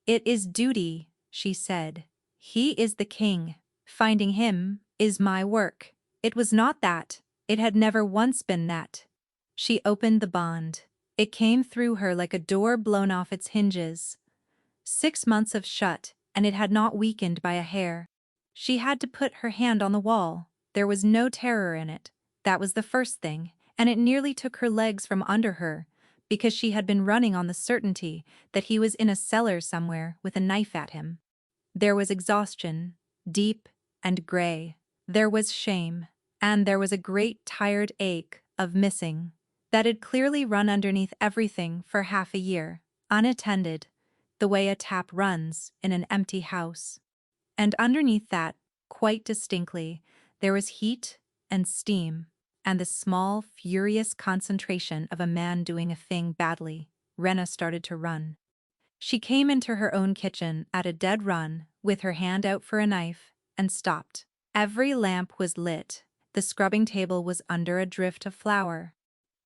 "It is duty," she said. "He is the king. Finding him is my work." It was not that. It had never once been that. She opened the bond. It came through her like a door blown off its hinges. 6 months of shut, and it had not weakened by a hair. She had to put her hand on the wall. There was no terror in it. That was the first thing, and it nearly took her legs from under her, because she had been running on the certainty that he was in a cellar somewhere with a knife at him. There was exhaustion, deep and gray. There was shame, and there was a great tired ache of missing that had clearly run underneath everything for half a year, unattended, the way a tap runs in an empty house. And underneath that, quite distinctly, there was heat and steam, and the small, furious concentration of a man doing a thing badly. Rena started to run. She came into her own kitchen at a dead run, with her hand out for a knife, and stopped. Every lamp was lit. The scrubbing table was under a drift of flour.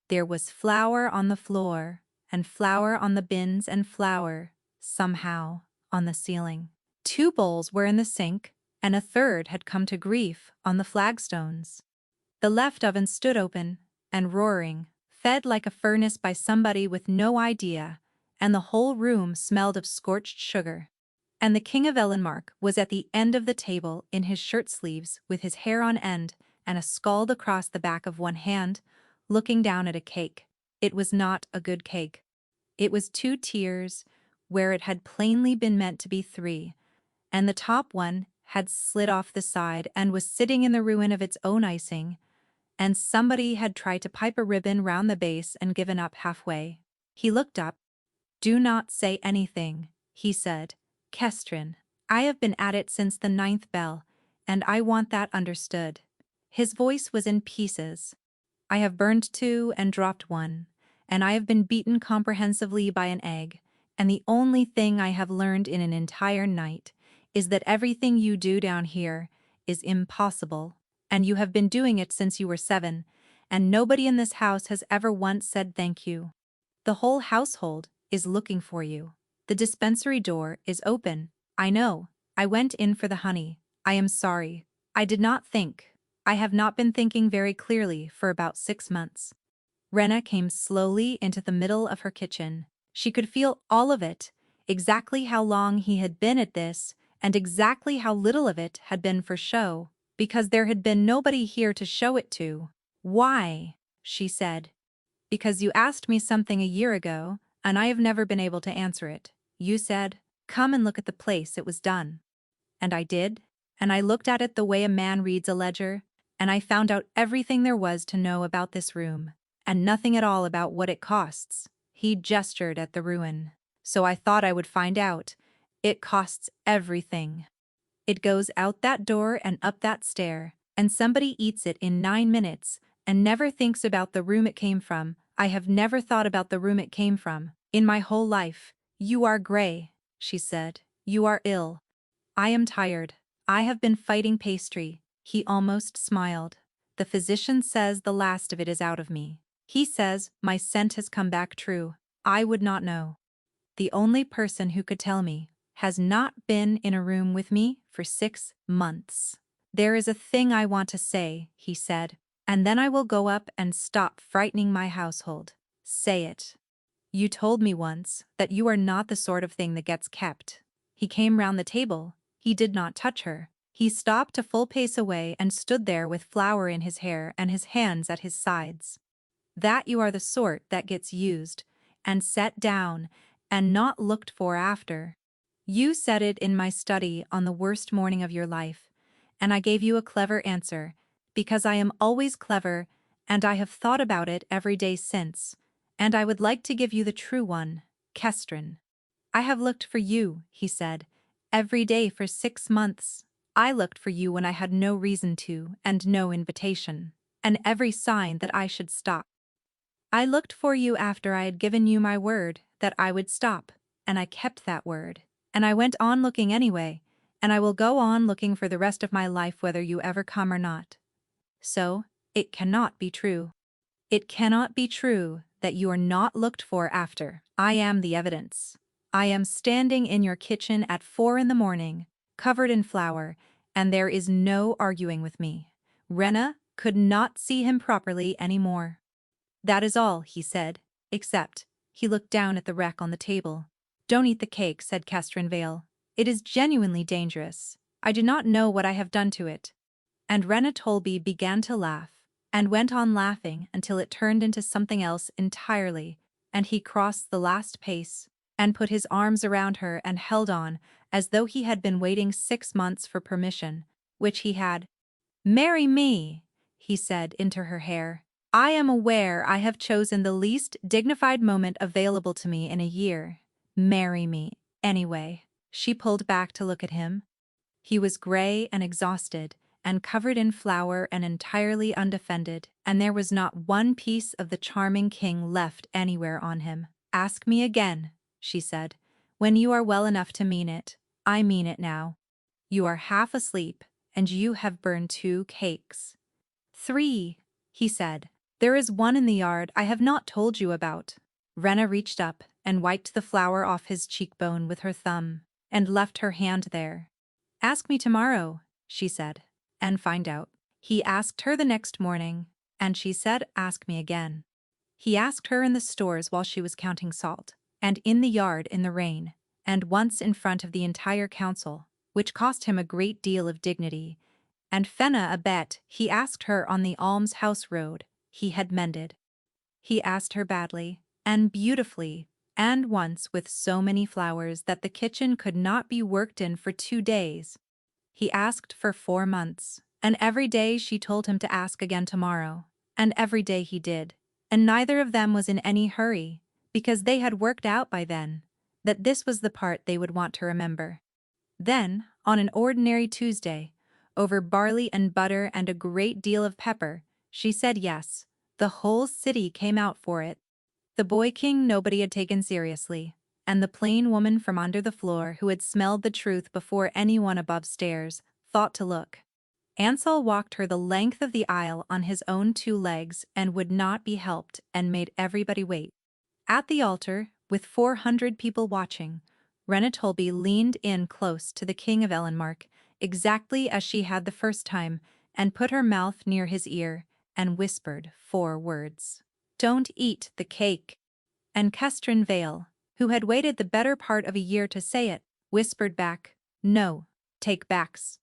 There was flour on the floor, and flour on the bins, and flour, somehow, on the ceiling. 2 bowls were in the sink, and a third had come to grief on the flagstones. The left oven stood open and roaring, fed like a furnace by somebody with no idea, and the whole room smelled of scorched sugar. And the King of Ellenmark was at the end of the table in his shirt sleeves with his hair on end and a scald across the back of one hand, looking down at a cake. It was not a good cake. It was 2 tiers, where it had plainly been meant to be 3, and the top one had slid off the side and was sitting in the ruin of its own icing, and somebody had tried to pipe a ribbon round the base and given up halfway. He looked up. "Do not say anything," he said. "Kestrin, I have been at it since the 9th bell, and I want that understood." His voice was in pieces. "I have burned 2 and dropped 1, and I have been beaten comprehensively by an egg, and the only thing I have learned in an entire night is that everything you do down here is impossible, and you have been doing it since you were 7, and nobody in this house has ever once said thank you. The whole household is looking for you. The dispensary door is open. I know. I went in for the honey. I am sorry. I did not think. I have not been thinking very clearly for about 6 months." Rena came slowly into the middle of her kitchen. She could feel all of it, exactly how long he had been at this, and exactly how little of it had been for show, because there had been nobody here to show it to. "Why?" she said. "Because you asked me something a year ago, and I have never been able to answer it. You said, 'Come and look at the place it was done.' And I did, and I looked at it the way a man reads a ledger, and I found out everything there was to know about this room, and nothing at all about what it costs." He gestured at the ruin. "So I thought I would find out. It costs everything. It goes out that door and up that stair, and somebody eats it in 9 minutes, and never thinks about the room it came from. I have never thought about the room it came from in my whole life." "You are gray," she said. "You are ill." "I am tired. I have been fighting pastry." He almost smiled. "The physician says the last of it is out of me. He says my scent has come back true. I would not know. The only person who could tell me has not been in a room with me for 6 months. There is a thing I want to say," he said, "and then I will go up and stop frightening my household." "Say it." "You told me once that you are not the sort of thing that gets kept." He came round the table. He did not touch her. He stopped a full pace away and stood there with flour in his hair and his hands at his sides. "That you are the sort that gets used, and set down, and not looked for after. You said it in my study on the worst morning of your life, and I gave you a clever answer, because I am always clever, and I have thought about it every day since, and I would like to give you the true one, Kestrin." "I have looked for you," he said, "every day for 6 months. I looked for you when I had no reason to and no invitation, and every sign that I should stop. I looked for you after I had given you my word that I would stop, and I kept that word. And I went on looking anyway, and I will go on looking for the rest of my life whether you ever come or not. So, it cannot be true. It cannot be true that you are not looked for after. I am the evidence. I am standing in your kitchen at 4 in the morning, covered in flour, and there is no arguing with me. Rena could not see him properly anymore. That is all, he said, except, he looked down at the wreck on the table. Don't eat the cake, said Kestrin Vale. It is genuinely dangerous. I do not know what I have done to it. And Rena Tolby began to laugh, and went on laughing until it turned into something else entirely, and he crossed the last pace, and put his arms around her and held on, as though he had been waiting 6 months for permission, which he had. Marry me, he said into her hair. I am aware I have chosen the least dignified moment available to me in a year. Marry me, anyway. She pulled back to look at him. He was gray and exhausted, and covered in flour and entirely undefended, and there was not one piece of the charming king left anywhere on him. Ask me again, she said, when you are well enough to mean it. I mean it now. You are half asleep, and you have burned 2 cakes. 3, he said. There is one in the yard I have not told you about. Rena reached up and wiped the flour off his cheekbone with her thumb, and left her hand there. Ask me tomorrow, she said, and find out. He asked her the next morning, and she said, ask me again. He asked her in the stores while she was counting salt, and in the yard in the rain, and once in front of the entire council, which cost him a great deal of dignity, and Fenna a bet he asked her on the almshouse road he had mended. He asked her badly, and beautifully, and once with so many flowers that the kitchen could not be worked in for 2 days. He asked for 4 months, and every day she told him to ask again tomorrow, and every day he did, and neither of them was in any hurry, because they had worked out by then that this was the part they would want to remember. Then, on an ordinary Tuesday, over barley and butter and a great deal of pepper, she said yes. The whole city came out for it. The boy king nobody had taken seriously, and the plain woman from under the floor who had smelled the truth before anyone above stairs thought to look. Ansel walked her the length of the aisle on his own 2 legs and would not be helped and made everybody wait. At the altar, with 400 people watching, Rena Tolby leaned in close to the King of Ellenmark, exactly as she had the first time, and put her mouth near his ear, and whispered 4 words. Don't eat the cake. And Kestrin Vale, who had waited the better part of a year to say it, whispered back, no, take backs.